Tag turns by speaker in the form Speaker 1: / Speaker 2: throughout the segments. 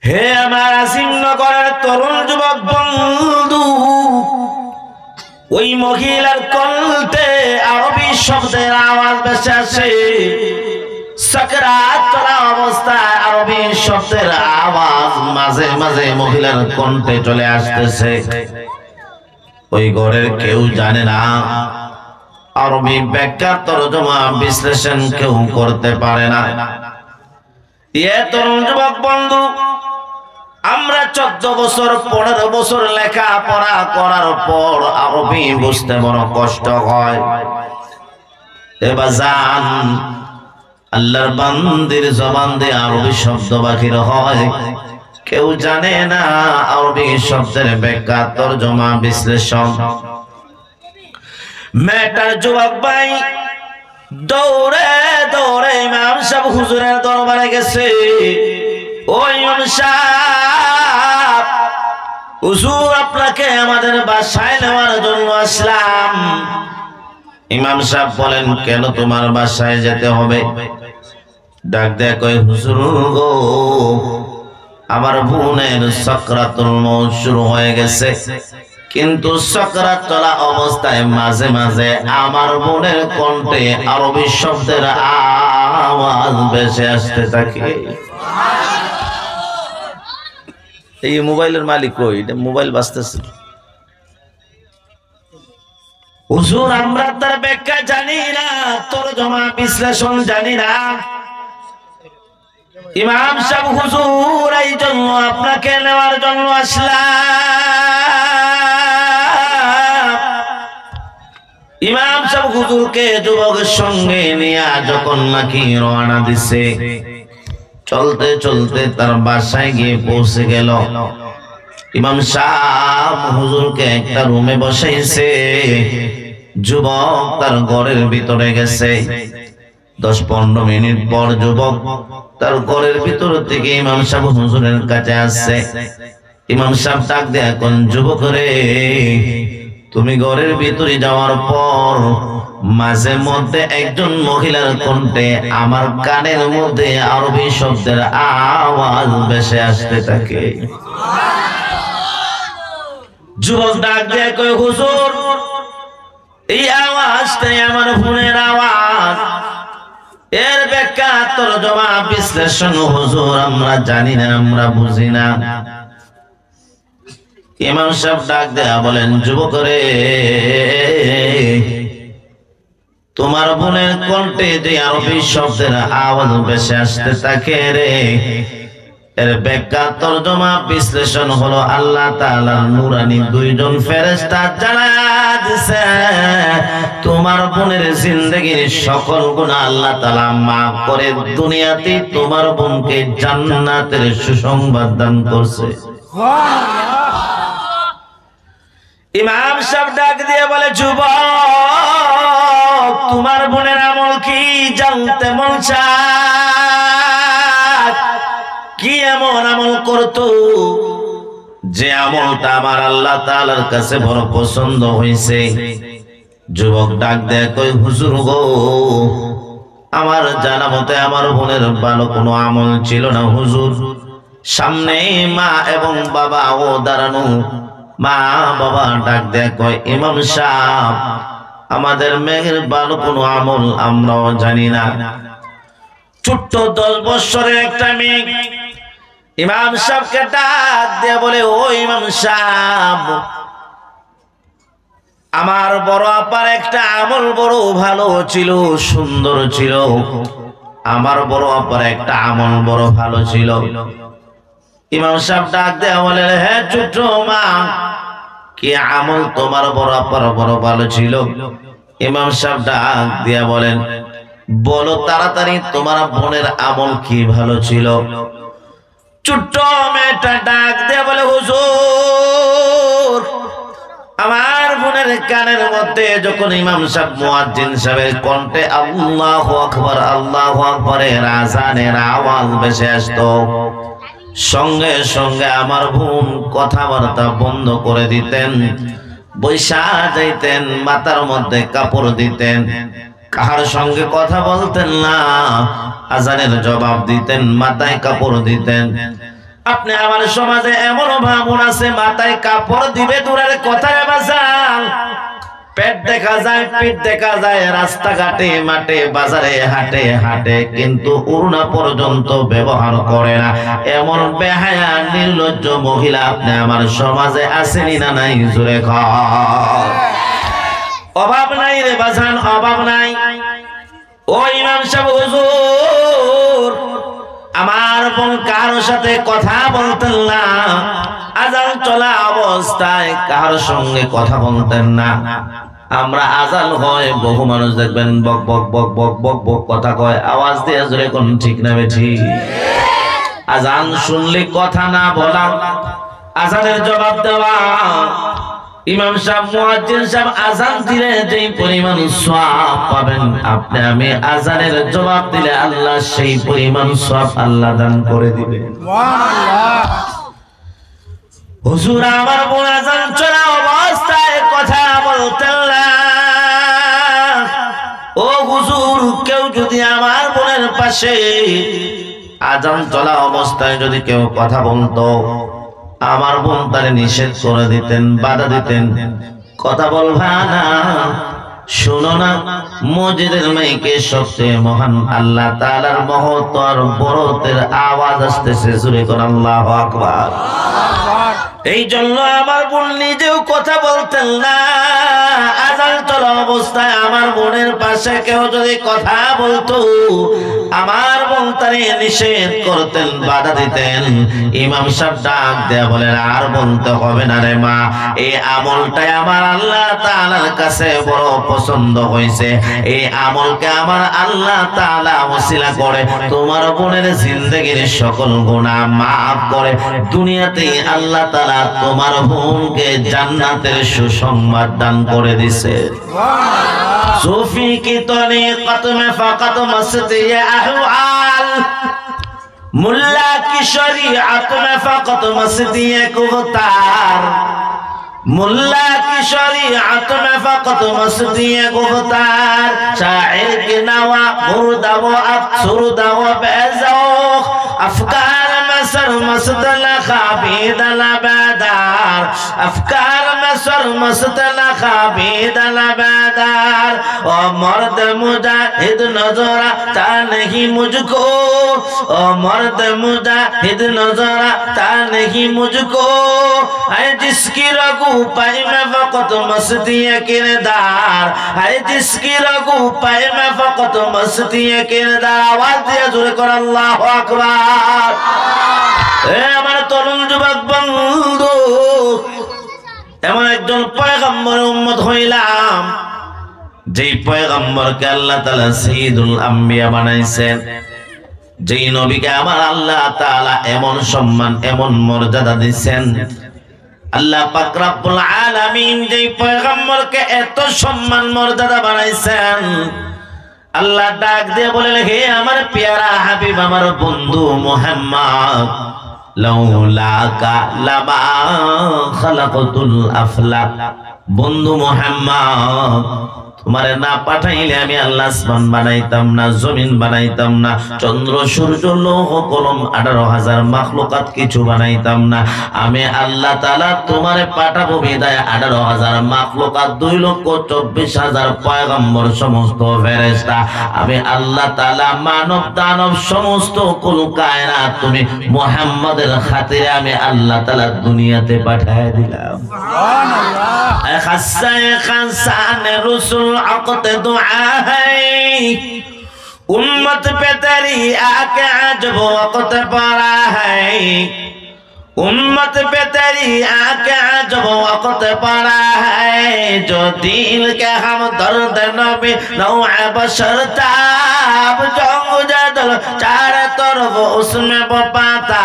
Speaker 1: হে আমার আজিমনগরের তরুণ যুবক বন্ধু, ওই মহিলার কণ্ঠে আরবি শব্দের আওয়াজ ভেসে আসে। সাকরাত চলা অবস্থায় আরবি শব্দের আওয়াজ মাঝে মাঝে মহিলার কণ্ঠে চলে আসতেছে। ওই ঘরের কেউ জানে না, আরবি ব্যাখ্যা তরজমা বিশ্লেষণ কেউ করতে পারে না। এ তরুণ যুবক বন্ধু, আমরা 14 বছর 15 বছর লেখাপড়া করার পর আরবি বুঝতে বড় কষ্ট হয়। এবার জান, আল্লাহর বান্দির জবান দিয়ে আরবি শব্দ বাহির হয়, কেউ জানে না আরবি শব্দের ব্যাখ্যা তরজমা বিশ্লেষণ। মেটার যুবক ভাই দৌড়ে দৌড়ে ইমাম সাহেব হুজুরের দরবারে গেছে। ওই ইমাম সাহেব, হুজুর আপনাকে আমাদের বাসায় নেওয়ার জন্য আসলাম। ইমাম সাহেব বলেন, কেন তোমার বাসায় যেতে হবে? ডাক দেয়া কয়, হুজুর গো, আমার বোনের সাকরাতুল মউত শুরু হয়ে গেছে, কিন্তু সাকরাত চলা অবস্থায় মাঝে মাঝে আমার বোনের কণ্ঠে আরবি শব্দের আওয়াজ ভেসে আসতে থাকে। এই মোবাইলের মালিক কই? এটা মোবাইল বাজতেছে। হুজুর আমরা তার ব্যাখ্যা জানি না, তরজমা বিশ্লেষণ জানি না। ইমাম সাহেব, হুজুর এই জন্য আপনাকে নেওয়ার জন্য আসলাম। ইমাম সাহেব হুজুরকে যুবকের সঙ্গে নিয়ে যখন নাকি রওনা দিছে, চলতে চলতে তার বাসায় গিয়ে পৌঁছে গেল। ইমাম সাহেব হুজুরকে একটা রুমে বসাইছে, যুবক তার ঘরের ভিতরে গেছে। 10-15 মিনিট পর যুবক তার ঘরের ভিতর থেকে ইমাম সাহেব হুজুরের কাছে আসছে। ইমাম সাহেব ডাক দেয়া, কোন যুবক রে, তুমি ঘরের ভিতরে যাওয়ার পর মাঝে মধ্যে একজন মহিলার কণ্ঠে আমার কানের মধ্যে আরবি শব্দের আওয়াজ ভেসে আসতে থাকে। যুবক ডাক দেয়া কয়, হুজুর এই আওয়াজটাই আমার ফোনের আওয়াজ, এর ব্যাখ্যা তরজমা বিশ্লেষণ হুজুর আমরা জানি না, আমরা বুঝি না। ইমাম সাহেব ডাক দেয়া বলেন, যুবক রে, তোমার বোনের কণ্ঠে যে আরবি শব্দের আওয়াজ ভেসে আসতে থাকে রে, এর ব্যাখ্যা তরজমা বিশ্লেষণ হলো আল্লাহ তাআলার নূরানী 2 জন ফেরেশতা জানায়া দিয়েছে তোমার বোনের জিন্দেগীর সকল গুনাহ আল্লাহ তাআলা maaf করে দুনিয়াতে তোমার বোনকে জান্নাতের সুসংবাদ দান করছে। সুবহানাল্লাহ। ইমাম সাহেব ডাক দিয়ে বলে, যুবক তোমার বোনের আমল কি জানতে মন চায়? কি এমন আমল করতো যে আমলটা আমার আল্লাহ তাআলার কাছে বড় পছন্দ হয়েছে? যুবক ডাক দেয় কই, হুজুর গো, আমার জানা মতে আমার বোনের ভালো কোনো আমল ছিল না হুজুর। সামনে মা এবং বাবা ও দাঁড়ানো, মা বাবা ডাক দেয় কয়, ইমাম সাহেব আমাদের মেয়ের ভালো কোনো আমল আমরাও জানি না। ছোট্ট 10 বছরের একটা মেয়ে ইমাম সাহেবকে ডাক দিয়ে বলে, ও ইমাম সাহেব, আমার বড় আপার একটা আমল বড় ভালো ছিল, সুন্দর ছিল। আমার বড় আপার একটা আমল বড় ভালো ছিল। ইমাম সাহেব ডাক দিয়ে বলে, হ্যাঁ ছোট্ট মা, কি আমল তোমার বড় আপার বড় ভালো ছিল? ইমাম সাহেব ডাক দিয়া বলেন, বলো তাড়াতাড়ি তোমার বোনের আমল কি ভালো ছিল? ছোট্ট মেয়েটা ডাক দিয়ে বলে, হুজুর আমার বোনের কানের মধ্যে যখন ইমাম সাহেব মুয়াজ্জিন সাহেবের কণ্ঠে আল্লাহু আকবার আল্লাহু আকবারের আযানের আওয়াজ ভেসে আসতো, সঙ্গে সঙ্গে আমার বোন কথাবার্তা বন্ধ করে দিতেন, বৈশা যাইতেন, মাথার মধ্যে কাপড় দিতেন, কাহার সঙ্গে কথা বলতেন না, আযানের জবাব দিতেন, মাথায় কাপড় দিতেন। আপনি আমার সমাজে এমন ভাবুন আছে মাথায় কাপড় দিবে দূরের কথা রে বাজান, পেট দেখা যায় পিঠ দেখা যায় রাস্তাঘাটে মাঠে বাজারে হাটে হাটে, কিন্তু ওড়না পর্যন্ত ব্যবহার করে না। এমন বেহায়া নির্লজ্জ মহিলা আপনি আমার সমাজে আসেনি না নাই? জোরে কর। অভাব নাই রে বাজান, অভাব নাই। ও ইমাম সাহেব হুজুর, আমার বোন কারোর সাথে কথা বলতেন না, আজান চলা অবস্থায় কারোর সঙ্গে কথা বলতেন না। আমরা আজান হয় বহু মানুষ দেখবেন বক বক বক বক বক বক কথা কয়, আওয়াজ দিয়ে জোরে কোন ঠিক না বেঠি? আজান শুনলে কথা না বলা, আজানের জবাব দেওয়া। ইমাম সাহেব মুয়াজ্জিন সাহেব আজান দিলে যেই পরিমাণ সওয়াব পাবেন, আপনি আমি আজানের জবাব দিলে আল্লাহ সেই পরিমাণ সওয়াব আল্লাহ দান করে দিবেন। সুবহানাল্লাহ। হুজুর আমার বোন আজান চলা অবস্থায় কথা বলতেন না। ও হুজুর, কেউ যদি আমার বোনের পাশে আজান চলা অবস্থায় যদি কেউ কথা বলতো, আমার বোন তারে নিষেধ করে দিতেন, বাধা দিতেন, কথা বলবা না, শুনো না। মসজিদের মাইকে সবচেয়ে মহান আল্লাহ তাআলার মহৎ আর বড়তের আওয়াজ আসতেছে, জোরে কোন আল্লাহু আকবার। এই জন্য আমার বোন নিজেও কথা বলতেন না। আজান চলা অবস্থায় আমার বোনের পাশে কেউ যদি কথা বলতো, আমার বোন তারে নিষেধ করতেন, বাধা দিতেন। ইমাম সাহেব ডাক দেয়া বলেন, আর বলতে হবে না রে মা, এই আমলটাই আমার আল্লাহ তাআলার কাছে বড় পছন্দ হয়েছে। এই আমলকে আমার আল্লাহ তাআলা ওসিলা করে তোমার বোনের জিন্দেগীর সকল গুনাহ মাফ করে দুনিয়াতেই আল্লাহ তাআলা তোমার বোনকে জান্নাতের সুসংবাদ দান করে দিয়েছে। সুবহানাল্লাহ। सूफी की तरीक़त में फ़क़त मस्ती अहवाल, मुल्ला की शरीयत में फ़क़त मस्ती गुफ्तार, मुल्ला की शरीयत में फ़क़त मस्ती गुफ्तार, शायर की नवा मुर्दा व अफसुरदा व बेज़ौक़, अफ़कार में सर मस्त लखाबीद लबेदार, अफ़कार में सर मस्त लखाबीद लबेदार। ओ मर्द मुजाहिद नजर आता नहीं मुझको, ओ मर्द मुजाहिद नजर आता नहीं मुझको, है जिसकी रगू पाई में फ़क़त मस्ती किरदार, है जिसकी रगू पाई में फ़क़त मस्ती किरदार। आवाज दिया जोरे कर अल्लाहु আকবার। এ আমার তরুণ যুবক বন্ধু, এমন একজন পয়গম্বরের উম্মত হইলাম, যেই পয়গম্বরকে আল্লাহ তাআলা সাইয়্যিদুল আম্বিয়া বানাইছেন, যেই নবীকে আমার আল্লাহ তাআলা এমন সম্মান এমন মর্যাদা দিয়েছেন। আল্লাহ পাক রব্বুল আলামিন যেই পয়গম্বরকে এত সম্মান মর্যাদা বানাইছেন, আল্লাহ ডাক দিয়ে বলেন, হে আমার পেয়ারা হাবিব, আমার বন্ধু মুহাম্মদ, লাউলাকা লামা খালাকাতুল আফলাক, বন্ধু মুহাম্মদ, তোমারে না পাঠাইলে আমি আল্লাহ আসমান বানাইতাম না, জমিন বানাইতাম না, চন্দ্র সূর্য লৌহ কলম 18,000 মাখলুকাত কিছু বানাইতাম না। আমি আল্লাহ তাআলা তোমারে পাঠাবো বিদায় 18,000 মাখলুকাত, 2,24,000 পয়গম্বর, সমস্ত ফেরেশতা, আমি আল্লাহ তাআলা মানব দানব সমস্ত কুল কায়নাত তুমি মুহাম্মাদের খাতিরে আমি আল্লাহ তাআলা দুনিয়াতে পাঠিয়ে দিলাম। সুবহানাল্লাহ। খাসায়ে খাসানে রাসূল अक़त दुआ है, उम्मत पे तेरी आके अजब वक़्त पड़ा है, उम्मत पे तेरी आके अजब वक़्त पड़ा है, जो दिल के हम दर्द नबी नौए बशर था, अब जंग जदल चारों तरफ उसमें बपाता,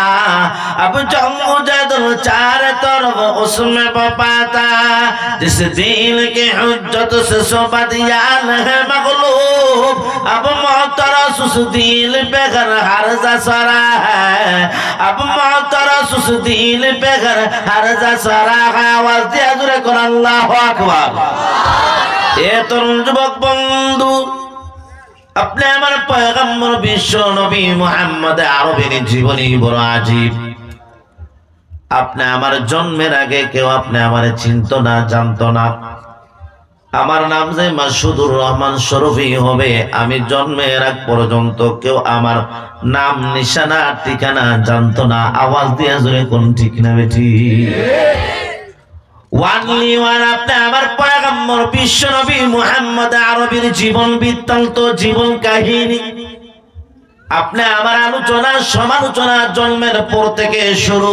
Speaker 1: अब जंग जदल चारों तरफ उसमें बपाता, जिस दिल की हुज्जत से सोबदियान है मग़लूब, अब मोहतरस उस दिल पे घर हर्जा सरा है, अब मोहतरस उस दिल पे घर हर्जा सरा है। आवाज दिया जोरे कर अल्लाहु আকবার। এ তরুণ যুবক বন্ধু, আপনি আমার পয়গম্বর বিশ্ব নবী মুহাম্মদ আরবের জীবনী বড় আজীব। আপনি আমার জন্মের আগে কেউ আপনি আমারে চিনতো না, জানতো না। আমার নাম যে মাসুদুর রহমান শরফই হবে। আমি জন্মের আগ পর্যন্ত কেউ আমার নাম, নিশানা, ঠিকানা জানতো না। আওয়াজ দিয়ে জোরে কোন ঠিক না বেঠি? ওয়ানলি ওয়ান, আপনি আমার পয়গম্বর বিশ্ব নবী মুহাম্মদ আরবীর জীবন বৃত্তান্ত, জীবন কাহিনী, আপনি আমার আলোচনা সমালোচনা জন্মের পর থেকে শুরু,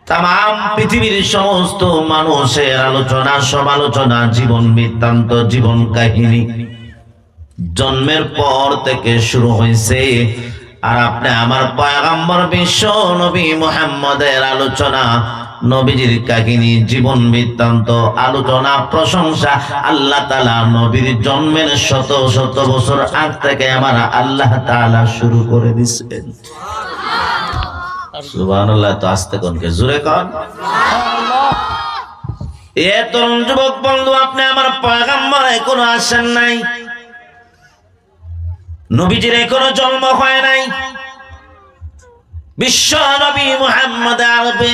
Speaker 1: তাম পৃথিবীর সমস্ত মানুষের আলোচনা সমালোচনা, জীবন বৃত্তান্ত, জীবন কাহিনী জন্মের পর থেকে শুরু হয়েছে। আর আপনি আমার পয়গম্বর বিশ্ব নবী মুহাম্মদের আলোচনা, নবীজির কাহিনী, জীবন বৃত্তান্ত, আলোচনা, প্রশংসা আল্লাহ তাআলা নবীর জন্মের শত শত বছর আগ থেকে আমার আল্লাহ তাআলা শুরু করে দিয়েছেন। সুবহানাল্লাহ। তো আস্তে কোনকে জোরে কোন সুবহানাল্লাহ। এ তরুণ যুবক বন্ধু, আপনি আমার পয়গম্বর এখনো আসেন নাই, নবীজির এখনো জন্ম হয় নাই, বিশ্ব নবী মুহাম্মদ আরবী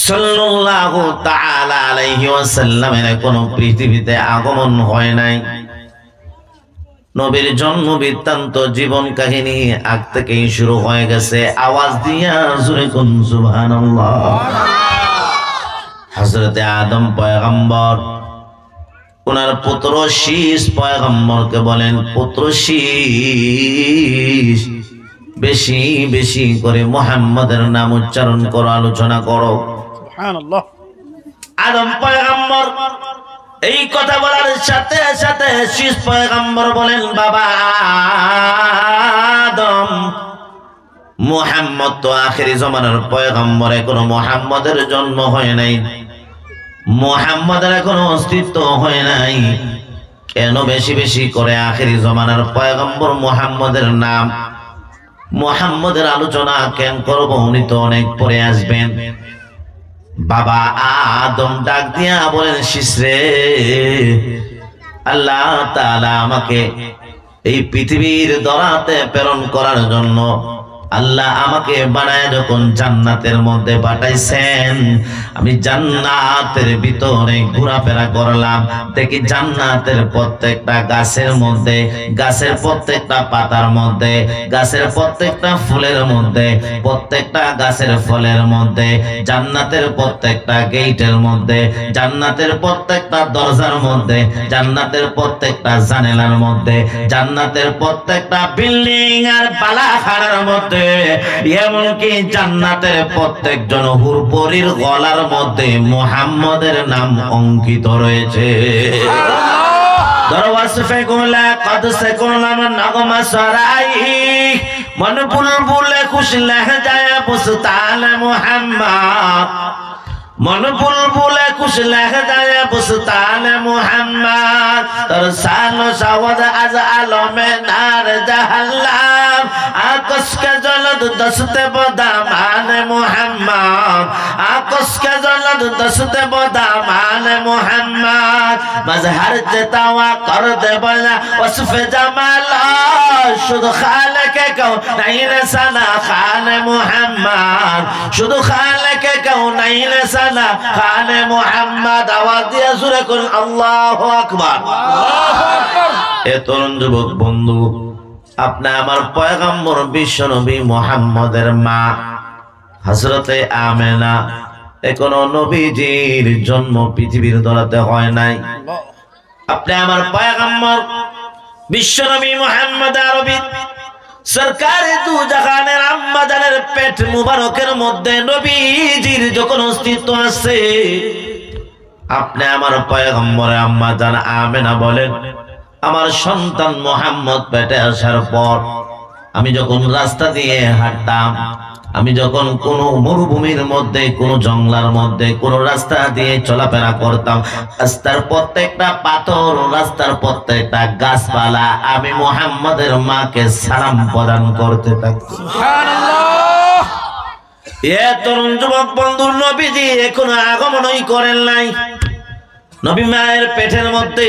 Speaker 1: সাল্লাল্লাহু তাআলা আলাইহি ওয়াসাল্লামের এখনো পৃথিবীতে আগমন হয় নাই। নবীর জন্ম বৃত্তান্ত, জীবন কাহিনী আগ থেকেই শুরু হয়ে গেছে। আওয়াজ দিয়া জোরে কোন সুবহানাল্লাহ। হযরতে আদম পয়গম্বর ওনার পুত্র শীষ পয়গম্বরকে বলেন, পুত্র শীষ বেশি বেশি করে মুহাম্মাদের নাম উচ্চারণ করো, আলোচনা করো। সুবহানাল্লাহ। আদম পয়গম্বর এই কথা বলার সাথে সাথে শীষ পয়গম্বর বলেন, বাবা আদম, মুহাম্মদ তো আখেরি জমানার পয়গম্বর, এখনো মুহাম্মাদের জন্ম হয় নাই, মুহাম্মাদের এখনো অস্তিত্ব হয় নাই, কেন বেশি বেশি করে আখেরি জমানার পয়গম্বর মুহাম্মাদের নাম, মুহাম্মাদের আলোচনা কেন করব? উনি তো অনেক পরে আসবেন। বাবা আদম ডাক দিয়া বলেন, শীষ রে, আল্লাহ তাআলা আমাকে এই পৃথিবীর দরাতে প্রেরণ করার জন্য আল্লাহ আমাকে বানায় যখন জান্নাতের মধ্যে পাঠাইছেন, আমি জান্নাতের ভিতরে ঘোরাফেরা করলাম, দেখি জান্নাতের প্রত্যেকটা গাছের মধ্যে, গাছের প্রত্যেকটা পাতার মধ্যে, গাছের প্রত্যেকটা ফুলের মধ্যে, প্রত্যেকটা গাছের ফলের মধ্যে, জান্নাতের প্রত্যেকটা গেটের মধ্যে, জান্নাতের প্রত্যেকটা দরজার মধ্যে, জান্নাতের প্রত্যেকটা জানালার মধ্যে, জান্নাতের প্রত্যেকটা বিল্ডিং আর বালাখানার মধ্যে, এমনকি জান্নাতের প্রত্যেকজন হুরপরির গলার মধ্যে মুহাম্মাদের নাম অঙ্কিত রয়েছে। দরওয়াসফে গোলা কদ সে গোলাম নগমা সরাই, মন বুলবুলে খুশ লহজায়ে বুস্তান মুহাম্মদ, মন বুলবুলে খুশ লহজায়ে বুস্তান মুহাম্মদ, তোর শান সাওয়াদ আজ আলমে নার জাহান্নাম, আকাশ কে জলদ দস্তে বদামান মুহাম্মদ, আকাশ কে জলদ দস্তে বদামান মুহাম্মদ, মজহর জতাওয়া কর দে বলা ওসফে জামাল, শুধু খালেকে কাউনাইন সানা খান মুহাম্মদ, শুধু খালেকে কাউনাইন সানা খান মুহাম্মদ। আওয়াজ দিয়ে জোরে করুন আল্লাহু আকবার। আল্লাহু আকবার। এ তরুণ যুবক বন্ধু, আপনি আমার পয়গম্বর বিশ্ব নবী মুহাম্মদের মা হযরতে আমেনা, এখনো নবীজির জন্ম পৃথিবীর দরাতে হয় নাই। আপনি আমার পয়গম্বর বিশ্ব নবী মুহাম্মদ আরবী সরকারে দু জাহানের আম্মা জানের পেট মুবারকের মধ্যে নবীজির যখন অস্তিত্ব আছে, আপনি আমার পয়গম্বরে আম্মা জান আমেনা বলেন, আমার সন্তান মুহাম্মদ পেটে আসার পর আমি যখন রাস্তা দিয়ে হাঁটতাম, আমি যখন কোনো মরুভূমির মধ্যে, কোনো জঙ্গলার মধ্যে, কোনো রাস্তা দিয়ে চলাফেরা করতাম, রাস্তার প্রত্যেকটা পাথর, রাস্তার প্রত্যেকটা গাছপালা আমি মুহাম্মদের মাকে সালাম প্রদান করতে থাকতাম। সুবহানাল্লাহ। এ তরুণ যুবক বন্ধু, নবীজি এখনো আগমনই করেন নাই। নবী মায়ের পেটের মধ্যে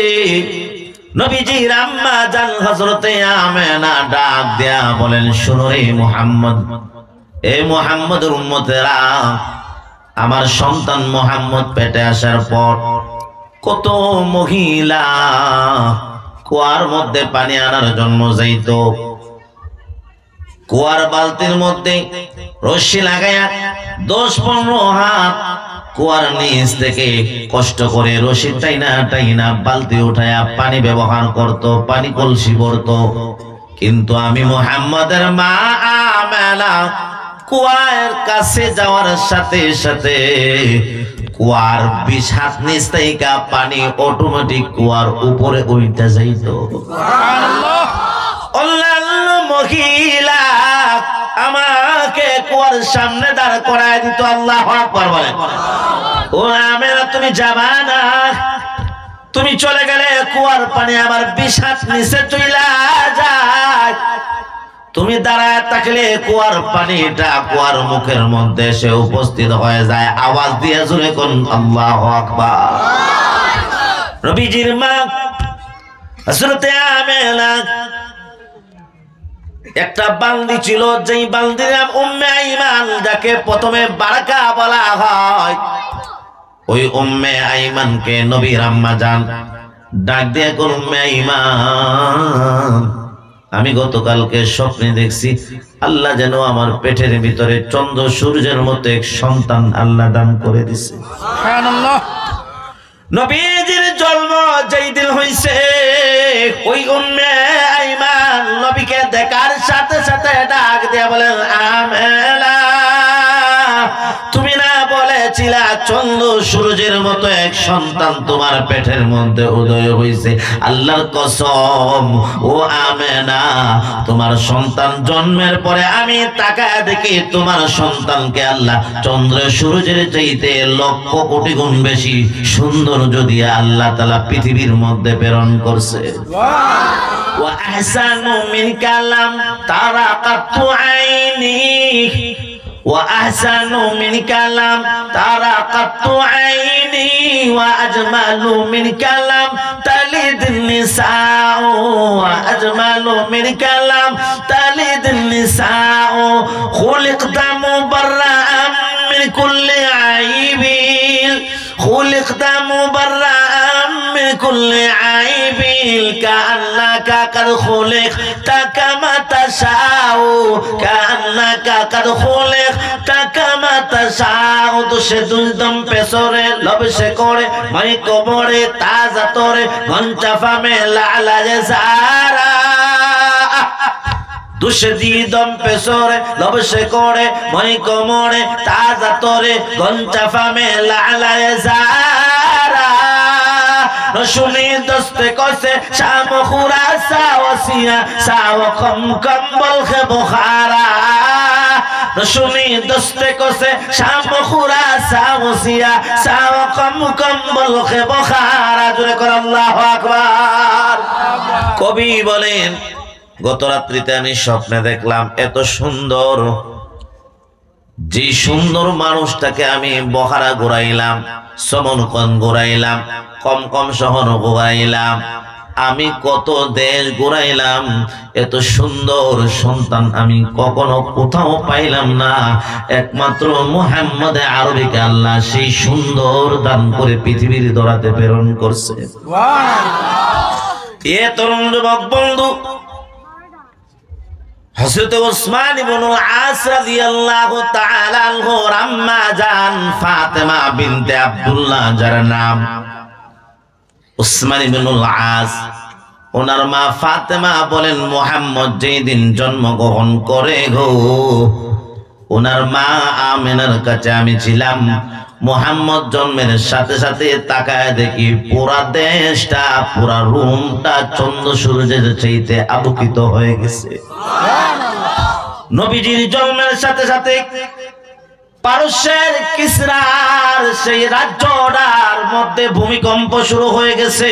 Speaker 1: নবীজির আম্মা জান হযরতে আমেনা ডাক দেয়া বলেন, শুনো রে মুহাম্মদ, এ মুহাম্মদের উম্মতেরা, আমার সন্তান মুহাম্মদ পেটে আসার পর কত মহিলা কুয়ার মধ্যে পানি আনার জন্য যাইত। কুয়ার বালতির মধ্যে রশি লাগায়া 10-15 হাত কুয়ার নিচ থেকে কষ্ট করে রশি টাইনা বালতি উঠায়া পানি ব্যবহার করত, পানি কলসি ভরত। কিন্তু আমি মুহাম্মদের মা আমেনা কুয়ার কাছে যাওয়ার সাথে সাথে কুয়ার 20 হাত নিচ থেকে পানি অটোমেটিক কুয়ার উপরে উঠে যাইত। সুবহানাল্লাহ। অন্যান্য মহিলা আমাকে কুয়ার সামনে দাঁড় করায় দিত। আল্লাহু আকবার বলেন। ও আমেনা, তুমি যাবা না, তুমি চলে গেলে কুয়ার পানি আবার 20 হাত নিচে চইলা যায়। তুমি দাঁড়ায় থাকলে কুয়ার পানিটা কুয়ার মুখের মধ্যে এসে উপস্থিত হয়ে যায়। আওয়াজ দিয়ে জোরে কোন আল্লাহু আকবার। নবীজির মা হযরতে আমেনা একটা বালতি ছিল, যেই বালতির নাম উম্মে আইমান, যাকে প্রথমে বারাকা বলা হয়। ওই উম্মে আইমানকে নবীর আম্মা জান ডাক দিয়ে কোন উম্মে আইমান, আমি গতকালকে স্বপ্নে দেখছি আল্লাহ যেন আমার পেটের ভিতরে চন্দ্র সূর্যের মতো এক সন্তান আল্লাহ দান করে দিছে। সুবহানাল্লাহ। নবীজির জন্ম যেই দিন হইছে, ওই উম্মে আইমান নবীকে দেখার সাথে সাথে ডাক দিয়ে বলেন, আমেনা, তুমি না বলেছিলা চন্দ্র সূর্যের মতো এক সন্তান তোমার পেটের মধ্যে উদয় হইছে? আল্লাহর কসম, ও আমেনা, তোমার সন্তান জন্মের পরে আমি তাকায় দেখি তোমার সন্তানকে আল্লাহ চন্দ্র সূর্যের চাইতে 1,00,000 কোটি গুণ বেশি সুন্দর যদি আল্লাহ তাআলা পৃথিবীর মধ্যে প্রেরণ করছে। ওয়া আহসানু মিন কালাম তারাকাতু আইনি, وأحسن من كلام طرقت عيني وأجمل من كلام تلد النساء وأجمل من كلام تلد النساء خلقت مبرأ من كل عيب خلقت مبرأ من كل عيب كأنك قد خلقت كما تشاء كأنك قد خلقت كما تشاء দুশে দুদম পেছরে লবসে করে মাই কবরে তাজা তোরে ঘঞ্চা ফামে লালা যে সারা দুশে দিদম পেছরে লবসে করে মাই কমরে তাজা তোরে ঘঞ্চা ফামে লালা যে সারা রসুনি দস্তে কসে শাম খুরা সাওসিয়া সাও কম কম্বল খে বুখারা রসুনি দস্তে কসে শাম খুরা সাওসিয়া সাও কম কম্বল খে বুখারা। জোরে কর আল্লাহু আকবার। কবি বলেন, গত রাত্রিতে আমি স্বপ্নে দেখলাম এত সুন্দর, যে সুন্দর মানুষটাকে আমি বখারা ঘুরাইলাম, সমনকন ঘুরাইলাম, কম কম শহর ঘুরাইলাম, আমি কত দেশ ঘুরাইলাম, এত সুন্দর সন্তান আমি কখনো কোথাও পাইলাম না। একমাত্র মুহাম্মদ আরবিকে আল্লাহ সেই সুন্দর দান করে পৃথিবীর দরাতে প্রেরণ করছে। এ তরুণ যুবক বন্ধু, হযরত ওসমান ইবনে আস রাদিয়াল্লাহু তাআলা আনহু আম্মা জান ফাতেমা বিনতে আব্দুল্লাহ, যার নাম ওসমান ইবনে আস, ওনার মা ফাতেমা বলেন, মুহাম্মদ যেই দিন জন্মগ্রহণ করে গো, ওনার মা আমেনার কাছে আমি ছিলাম। মুহাম্মদ জন্মের সাথে সাথে তাকায় দেখি পুরা দেশটা, পুরা রুমটা চন্দ্র সূর্যের চাইতে আলোকিত হয়ে গেছে। নবীজির জন্মের সাথে সাথে পারস্যের কিসরার সেই রাজ্যটার মধ্যে ভূমিকম্প শুরু হয়ে গেছে।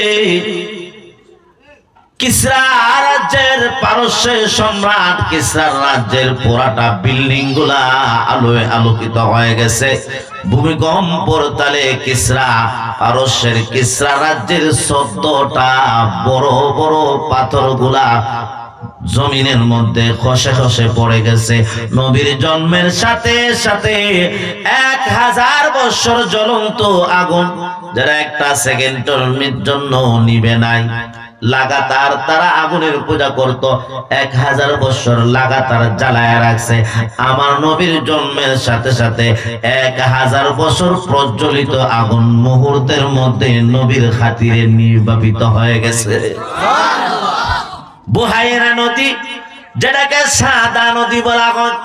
Speaker 1: কিসরা রাজ্যের পারস্যের সম্রাট কিসরার রাজ্যের পুরাটা বিল্ডিং গুলা আলোয় আলোকিত হয়ে গেছে। ভূমিকম্পর তালে কিসরা পারস্যের কিসরা রাজ্যের 14টা বড় বড় পাথর গুলা জমিনের মধ্যে খসে খসে পড়ে গেছে। নবীর জন্মের সাথে সাথে 1000 বছর জ্বলন্ত আগুন, যারা একটা সেকেন্ডের জন্য নিবে নাই, লাগাতার তারা আগুনের পূজা করত, 1000 বছর লাগাতার জ্বালায় রাখছে। আমার নবীর জন্মের সাথে সাথে 1000 বছর প্রজ্বলিত আগুন মুহূর্তের মধ্যে নবীর খাতিরে নির্বাপিত হয়ে গেছে। বুহাইরা নদী, যেটাকে সাদা নদী বলা হয়,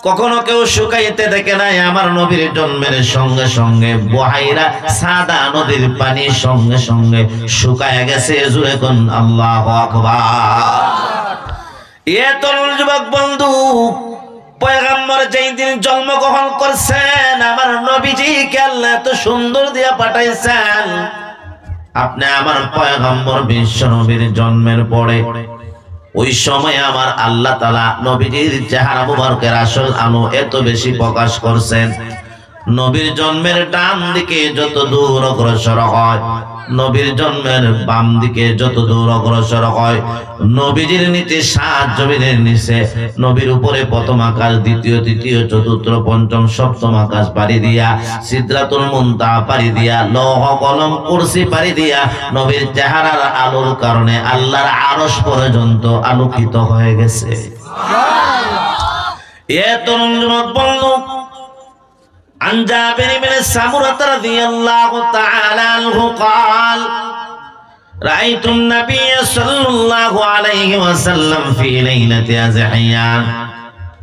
Speaker 1: কখনো কেউ শুকাইতে দেখে নাই। আমার নবীর জন্মের সঙ্গে সঙ্গে বুহাইরা সাদা নদীর পানি সঙ্গে সঙ্গে শুকায় গেছে। জুড়ে কোন আল্লাহু আকবার। এ তরুণ যুবক বন্ধু, পয়গম্বর যেই দিন জন্মগ্রহণ করছেন, আমার নবীজিকে আল্লাহ এত সুন্দর দিয়া পাঠাইছেন। আপনি আমার পয়গম্বর বিশ্ব নবীর জন্মের পরে ওই সময় আমার আল্লাহ তাআলা নবীজির চেহারা মুবারকের আসল আলো এত বেশি প্রকাশ করছেন। নবীর জন্মের ডান দিকে যত দূর অগ্রসর হয়, নবীর জন্মের বাম দিকে যত দূর অগ্রসর হয়, নবীজির নিচে 7 জমিনের নিচে, নবীর উপরে প্রথম আকাশ, দ্বিতীয়, তৃতীয়, চতুর্থ, পঞ্চম, সপ্তম আকাশ পাড়ি দিয়া, সিদরাতুল মুনতাহা পাড়ি দিয়া, লৌহ কলম কুরসি পাড়ি দিয়া, নবীর চেহারার আলোর কারণে আল্লাহর আরশ পর্যন্ত আলোকিত হয়ে গেছে। এ তরুণ যুবক বন্ধু, عن جابر بن سمرة رضي الله تعالى عنه قال رأيت النبي صلى الله عليه وسلم في ليلة أزحيان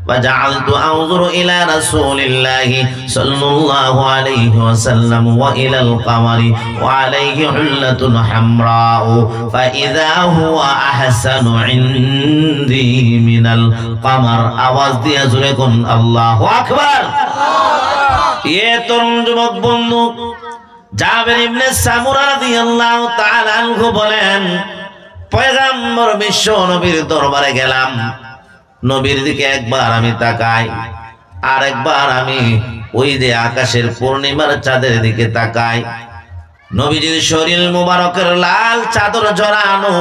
Speaker 1: فجعلت أنظر إلى رسول الله صلى الله عليه وسلم وإلى القمر وعليه حلة حمراء فإذا هو أحسن عندي من القمر আওয়াজ দিয়ে জোরে কোন আল্লাহু আকবার। এ তরুণ যুবক বন্ধু, জাবের ইবনে সামুরা রাদিয়াল্লাহু তাআলা আনহু বলেন, পয়গম্বর বিশ্ব নবীর দরবারে গেলাম, নবীর দিকে একবার আমি তাকাই, আর একবার আমি ওই যে আকাশের পূর্ণিমার চাঁদের দিকে তাকাই। নবীজির শরীর মুবারকের লাল চাদর জড়ানো,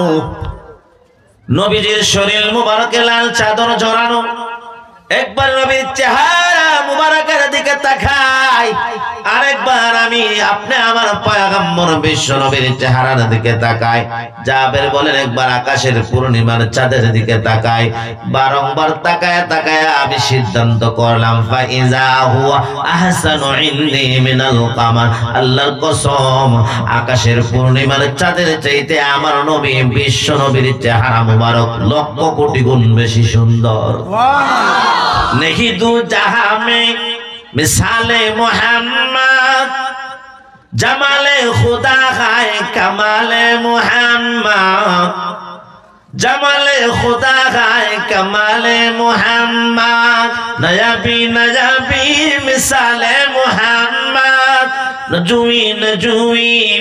Speaker 1: নবীজির শরীর মুবারকে লাল চাদর জড়ানো। একবার নবীর চেহারা মুবারকের দিকে তাকাই, আরেকবার আমি আপনি আমার পয়গম্বর বিশ্ব নবীর চেহারার দিকে তাকাই। জাবের বলেন, একবার আকাশের পূর্ণিমার চাঁদের দিকে তাকাই, বারংবার তাকায় তাকায় আমি সিদ্ধান্ত করলাম, ফাইজা হুয়া আহসানু ইন্দি মিনাল কামার, আল্লাহর কসম আকাশের পূর্ণিমার চাঁদের চাইতে আমার নবী বিশ্ব নবীর চেহারা মুবারক 1,00,000 কোটি গুণ বেশি সুন্দর। नहीं दू जहां में मिसाले मोहम्मद, जमाले खुदा खाए कमाले मोहम्मद, जमाले खुदा खाए कमाले मोहम्मद, नयाबी मिसाले मोहम्मद, नजुई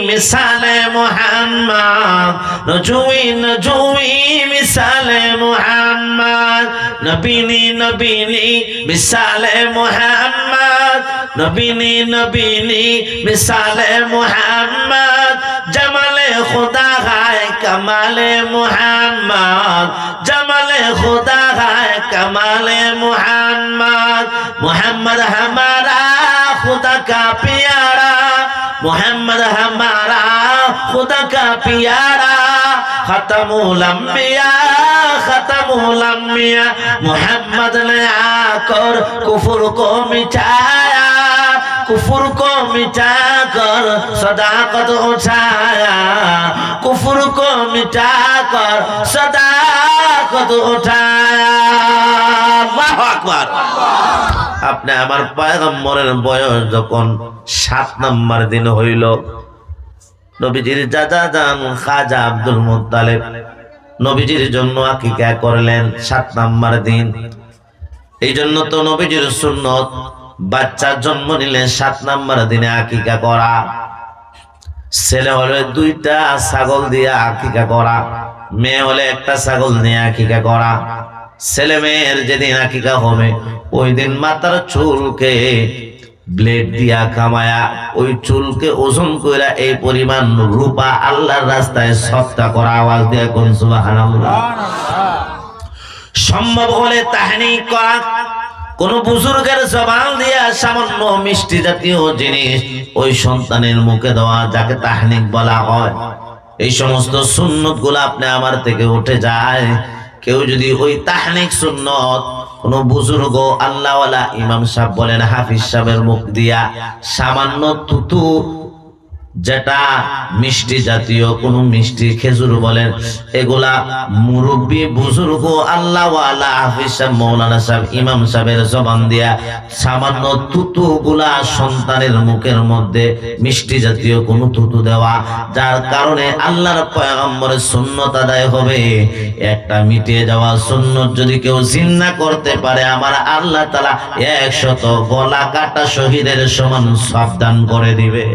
Speaker 1: मिसाले मोहम्मद, नजुई मिसाले मोहम्मद, नबीनी मिसाले मोहम्मद, नबीनी मिसाले मोहम्मद, जमाले खुदा है कमाले मोहम्मद, जमाले खुदा है कमाले मोहम्मद, मोहम्मद हमारा खुदा का प्यारा, मोहम्मद हमारा खुदा का प्यारा, खत्मुल अंबिया खत्मुल अंबिया, मोहम्मद ने आकर कुफर को मिटाया, कुफर को मिटाकर सदाकत उठाया, कुफर को मिटाकर सदाकत उठाया। अल्लाहु अकबर। আপনি আমার পয়গম্বরের বয়স যখন 7 নম্বর দিন হইল, নবীজির চাচা যান খাজা আব্দুল মুত্তালিব নবীজির জন্য আকিকা করলেন 7 নম্বর দিন। এই জন্য তো নবীজির সুন্নত বাচ্চা জন্ম নিলে 7 নম্বর দিনে আকিকা করা। ছেলে হলে 2টা ছাগল দিয়ে আকিকা করা, মেয়ে হলে 1টা ছাগল দিয়ে আকিকা করা। ছেলে মেয়ের যেদিন আকিকা হবে ওই দিন মাথার চুলকে ব্লেড দিয়া কামায়া, ওই চুলকে ওজন কইরা এই পরিমাণ রূপা আল্লাহর রাস্তায় সদকা করা। আওয়াজ দিয়ে কোন সুবহানাল্লাহ। সম্ভব হলে তাহনিক করা, কোন বুজুর্গের জবান দিয়া সামান্য মিষ্টি জাতীয় জিনিস ওই সন্তানের মুখে দেওয়া, যাকে তাহনিক বলা হয়। এই সমস্ত সুন্নত গুলো আপনি আমার থেকে উঠে যায়। কেউ যদি ওই তাহনিক সুন্নত কোন বুজুর্গ আল্লাহওয়ালা ইমাম সাহেব বলেন হাফিজ সাহেবের মুখ দিয়া সামান্য তুতু, যেটা মিষ্টি জাতীয় কোন মিষ্টি, খেজুর বলেন, এগুলা মুরব্বী বুজুর্গ আল্লাহওয়ালা হাফিজ সাহেব মৌলানা সাহেব ইমাম সাহেবের জবান দিয়া সামান্য তুতু গুলা সন্তানের মুখের মধ্যে মিষ্টি জাতীয় কোন তুতু দেওয়া, যার কারণে আল্লাহর পয়গম্বরের সুন্নত আদায় হবে। একটা মিটিয়ে যাওয়া সুন্নত যদি কেউ জিন্না করতে পারে, আমার আল্লাহ তাআলা 100 গলা কাটা শহীদের সমান সাবধান করে দিবে।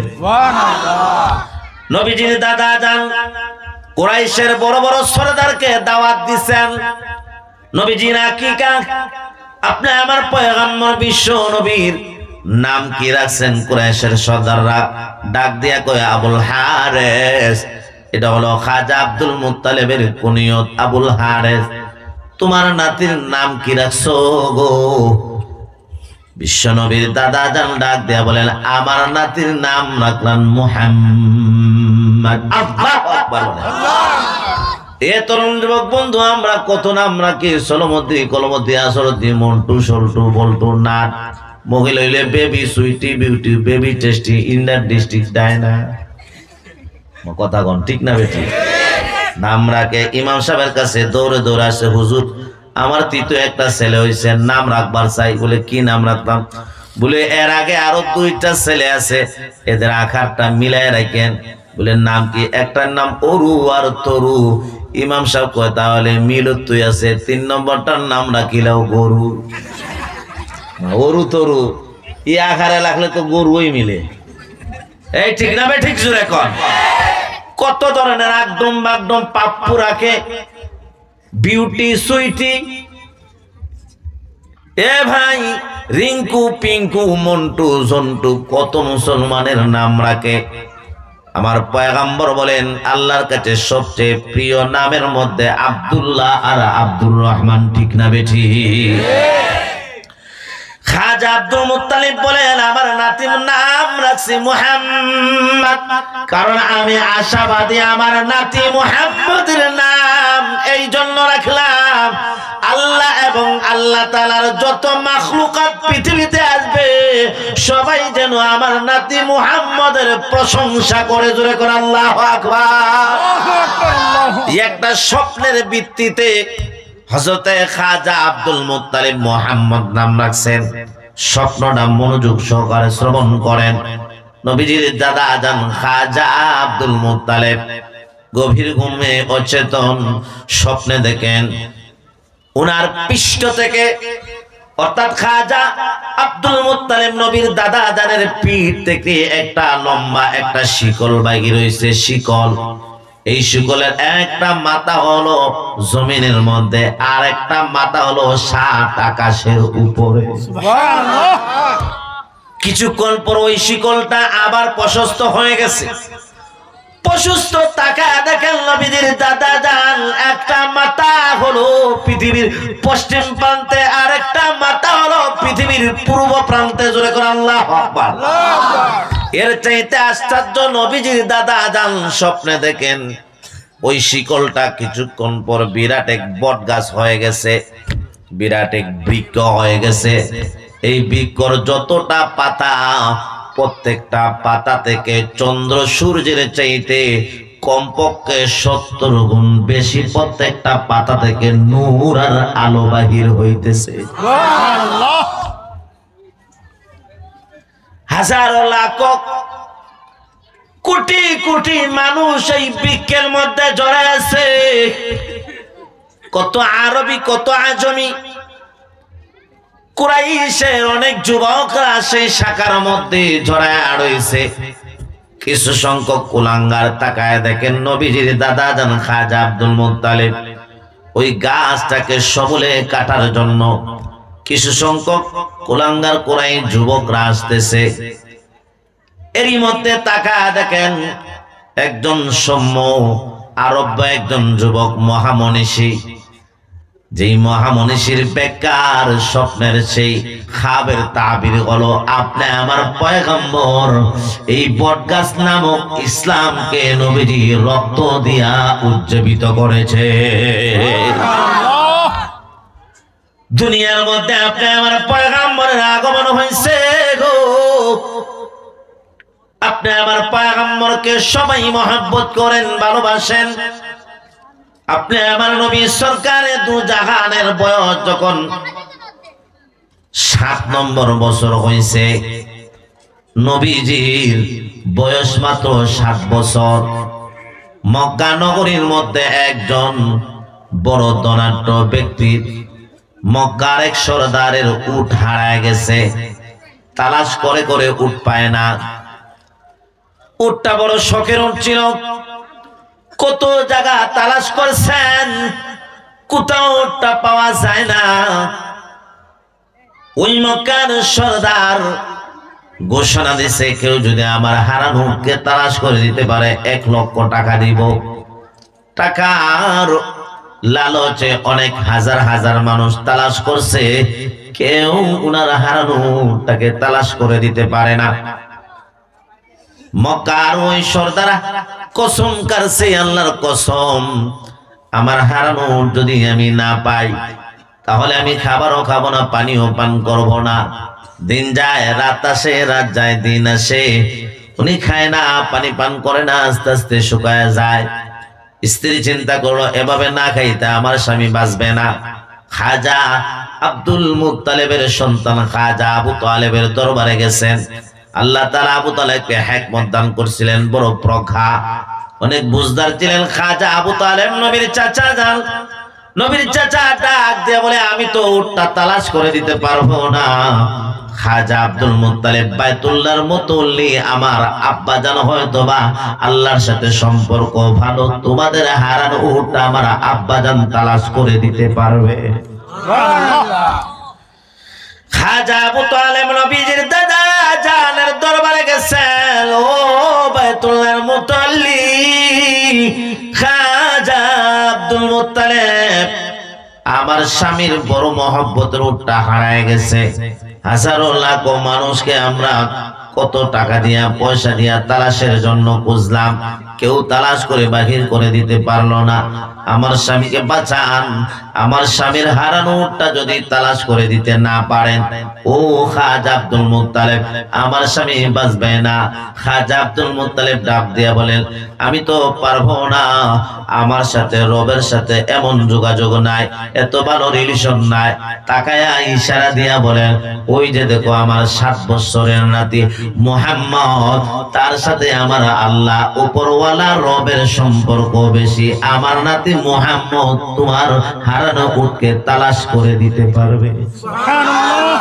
Speaker 1: নবীজির দাদা জান কুরাইশের বড় বড় সরদারকে দাওয়াত দিবেন। নবীজির আকিকা, আপনি আমার পয়গম্বর বিশ্ব নবীর নাম কি রাখছেন? কুরাইশের সরদাররা ডাক দিয়া কয় আবুল হারেস। এটা হলো খাজা আব্দুল মুত্তালিবের কুনিয়ত আবুল হারেস। তোমার নাতির নাম কি রাখছো গো? বিশ্ব নবীর দাদা জান ডাক দিয়া বলেন আমার নাতির নাম রাখলাম মুহাম্মদ। আল্লাহু আকবার। এ তরুণ যুবক বন্ধু, আমরা কত নাম রাখি, সলমতি, কলমতি, আসরতি, মন্টু, সল্টু, বল্টু, নাট, মহিলা হইলে Baby, Sweety, Beauty, Baby tasty, ইন্ডার ডিস্ট্রিক্ট, ডায়না। কথা কন ঠিক না বেটি? নাম রাখে। ইমাম সাহেবের কাছে দৌড়ে দৌড়ে আসে, হুজুর আমার তৃতীয় একটা ছেলে হয়েছে, নাম রাখবার চাই। বলে কি নাম রাখতাম? বলে এর আগে আরো 2টা ছেলে আছে, এদের আকারটা মিলাই রাখেন। বলে নাম কি? একটার নাম অরু আর তরু। ইমাম সাহেব কয় তাহলে মিলতুই আছে, 3 নম্বরটার নাম রাখিলাও গরু। অরু তরু ই আকারে লাগলে তো গরুই মিলে। এই ঠিক না বে ঠিক? জোরে কর। কত ধরনের একদম একদম পাপ্পু রাখে, বিউটি, সুইটি। এ ভাই রিঙ্কু, পিঙ্কু, মন্টু, জন্টু, কত মুসলমানের নাম রাখে। আমার পয়গম্বর বলেন আল্লাহর কাছে সবচেয়ে প্রিয় নামের মধ্যে আব্দুল্লাহ আর আব্দুর রহমান। ঠিক না বেঠি? খাজা আব্দুল মুত্তালিব বলেন আমার নাতির নাম রাখছি মুহাম্মদ, কারণ আমি আশাবাদী আমার নাতি মুহাম্মদের নাম এই জন্য রাখলাম আল্লাহ এবং আল্লাহ তাআলার যত মাখলুকাত পৃথিবীতে আসবে সবাই যেন আমার নাতি মুহাম্মদের প্রশংসা করে। জোরে করে আল্লাহু আকবার। একটা স্বপ্নের ভিত্তিতে হযরতে খাজা আব্দুল মুত্তালিব মুহাম্মদ নাম রাখছেন। স্বপ্নটা মনোযোগ সহকারে শ্রবণ করেন। নবীজির দাদা জান খাজা আব্দুল মুত্তালিব গভীর ঘুমে অচেতন স্বপ্নে দেখেন উনার পৃষ্ঠ থেকে, অর্থাৎ খাজা আব্দুল মুত্তালিব নবীর দাদা জানের পিঠ থেকে একটা লম্বা একটা শিকল বাইরে রয়েছে। শিকল, এই শিকলের একটা মাথা হলো জমিনের মধ্যে, আর একটা মাথা হলো 7 আকাশের উপরে। সুবহানাল্লাহ। কিছুক্ষণ পর ওই শিকলটা আবার প্রশস্ত হয়ে গেছে। প্রশস্ত তাকায় দেখেন নবীজির দাদা জান একটা মাথা হলো পৃথিবীর পশ্চিম প্রান্তে, আর একটা মাথা হলো পৃথিবীর পূর্ব প্রান্তে। জোরে করে আল্লাহু আকবার। এর চাইতে আশ্চর্য নবীজির দাদা জান স্বপ্নে দেখেন ওই শিকলটা কিছুক্ষণ পর বিরাট এক বট গাছ হয়ে গেছে, বিরাট এক বৃক্ষ হয়ে গেছে। এই বৃক্ষর যতটা পাতা, প্রত্যেকটা পাতা থেকে চন্দ্র সূর্যের চাইতে কমপক্ষে 70 গুণ বেশি প্রত্যেকটা পাতা থেকে নূর আর আলো বাহির হইতেছে। সুবহানাল্লাহ। হাজারো লাখ কোটি কোটি মানুষ এই বৃক্ষের মধ্যে জড়ে আছে। কত আরবি, কত আজমি, কুরাইশের অনেক যুবকরা সেই শাখার মধ্যে জড়ায় রয়েছে। কিছু সংখ্যক কুলাঙ্গার তাকায় দেখেন নবীজির দাদা জান খাজা আব্দুল মুত্তালিব ওই গাছটাকে সবলে কাটার জন্য কিছু সংখ্যক কুলাঙ্গার কুরাইশ যুবকরা আসতেছে। এরই মধ্যে তাকায় দেখেন একজন সৌম্য আরব একজন যুবক মহামনীষী যেই মহামনীষীর বেকার স্বপ্নের সেই খাবের তাবির হলো আপনি আমার পয়গম্বর এই বটগাছ নামক ইসলামকে নবীজি রক্ত দিয়া উজ্জীবিত করেছে। দুনিয়ার মধ্যে আপনি আমার পয়গম্বরের আগমন হয়েছে গো। আপনি আমার পয়গম্বরকে সবাই মহব্বত করেন, ভালোবাসেন। আপনি আমার নবী সরকারে দু জাহানের বয়স যখন 7 নম্বর বছর হয়েছে, নবীজির বয়স মাত্র 7 বছর। মক্কা নগরীর মধ্যে একজন বড় ধনাঢ্য ব্যক্তি মক্কার এক সরদারের উট হারায় গেছে। তালাশ করে করে উট পায় না। উটটা বড় শখের উট ছিল। কত জায়গা তালাশ করছেন, কোথাও উটটা পাওয়া যায় না। ওই মক্কার সরদার ঘোষণা দিছে, কেউ যদি আমার হারানো উটকে তালাশ করে দিতে পারে 1 লক্ষ টাকা দিব। টাকার লালচে অনেক হাজার হাজার মানুষ তালাশ করছে, কেউ উনার হারানো উটটাকে তালাশ করে দিতে পারে না। মক্কার ওই সরদার কসম কারছে, আল্লাহর কসম, আমার হারানো যদি আমি না পাই তাহলে আমি খাবারও খাবো না, পানিও পান করব না। দিন যায় রাত আসে, রাত যায় দিন আসে, উনি খায় না, পানি পান করে না, আস্তে আস্তে শুকায় যায়। স্ত্রী চিন্তা করলো এভাবে না খাইতে আমার স্বামী বাঁচবে না। খাজা আব্দুল মুত্তালিবের সন্তান খাজা আবু তালেবের দরবারে গেছেন। আল্লাহ তাআলা আবু তালেবকে হিকমত দান করেছিলেন, বড় প্রজ্ঞা, অনেক বুঝদার ছিলেন। খাজা আবু তালেব নবীর চাচা যান। নবীর চাচা ডাক দিয়ে বলে, আমি তো উটটা তালাশ করে দিতে পারবো না। খাজা আব্দুল মুত্তালিব বাইতুল্লাহর মুতল্লি, আমার আব্বা জান হয়তোবা আল্লাহর সাথে সম্পর্ক ভালো, তোমাদের হারানো উটটা আমার আব্বা জান তালাশ করে দিতে পারবে। খাজা আবু তালেব নবীজির দাদা জানের দরবারে গেছেন। ও বাইতুল্লাহর মুতল্লি খাজা আব্দুল মুত্তালিব, আমার স্বামীর বড় মহব্বতের উটটা হারায় গেছে। হাজারো লাখো মানুষকে আমরা কত টাকা দিয়া পয়সা দিয়া তালাশের জন্য খুঁজলাম, কেউ তালাশ করে বাহির করে দিতে পারলো না। আমার স্বামীকে বাঁচান, আমার স্বামীর হারানো উটটা যদি তালাশ করে দিতে না পারেন, ও খাজা আব্দুল মুত্তালিব, আমার স্বামী বাঁচবে না। খাজা আব্দুল মুত্তালিব ডাক দিয়া বলেন, আমি তো পারবো না, আমার সাথে রবের সাথে এমন যোগাযোগ নাই, এত ভালো রিলেশন নাই। তাকায়া ইশারা দিয়া বলেন, ওই যে দেখো আমার 7 বছরের নাতি মুহাম্মদ, তার সাথে আমার আল্লাহ উপরওয়ালা রবের সম্পর্ক বেশি। আমার নাতি মুহাম্মদ তোমার হারানো উটকে তালাশ করে দিতে পারবে। সুবহানাল্লাহ।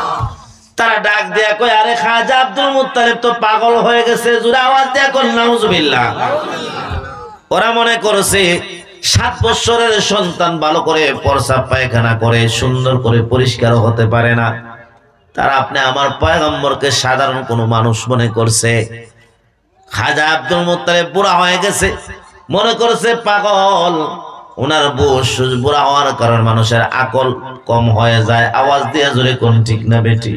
Speaker 1: তারা ডাক দেয়া কয়, আরে খাজা আব্দুল মুত্তালিব তো পাগল হয়ে গেছে, জোরে আওয়াজ দেয়া কর নাউজুবিল্লাহ। ওরা মনে করেছে 7 বছরের সন্তান ভালো করে প্রস্রাব পায়খানা করে সুন্দর করে পরিষ্কার হতে পারে না। তারা আপনি আমার পয়গম্বরকে সাধারণ কোনো মানুষ মনে করছে। খাজা আব্দুল মুত্তালিব বুড়া হয়ে গেছে, মনে করছে পাগল। ওনার বয়স বুড়া হওয়ার কারণে মানুষের আকল কম হয়ে যায়। আওয়াজ দিয়ে জোরে কোন ঠিক না বেটি?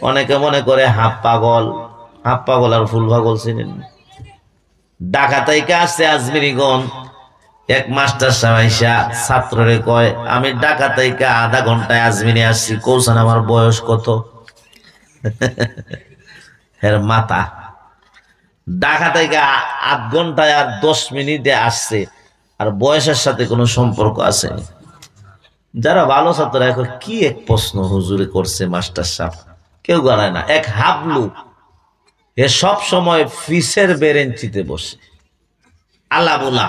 Speaker 1: অনেকে মনে করে হাফ পাগল। হাফ পাগল আর ফুল পাগল চিনেন? ঢাকা থেকে আসছে আজমিরিগঞ্জ, এক মাস্টার সাহেব ছাত্ররে কয়, আমি ঢাকা থেকে আধা ঘন্টায় আজমিরে আসছি, কৌশান আমার বয়স কত? এর মাথা ঢাকা থেকে 8 ঘন্টায় আর 10 মিনিটে আসছে, আর বয়সের সাথে কোনো সম্পর্ক আছে? যারা ভালো ছাত্র এখন কি এক প্রশ্ন হুজুরে করছে মাস্টার সাহেব, কেউ গড়ায় না। এক হাবলু, এ সব সময় ফিসের বেরেঞ্চিতে বসে আল্লাহ বুলা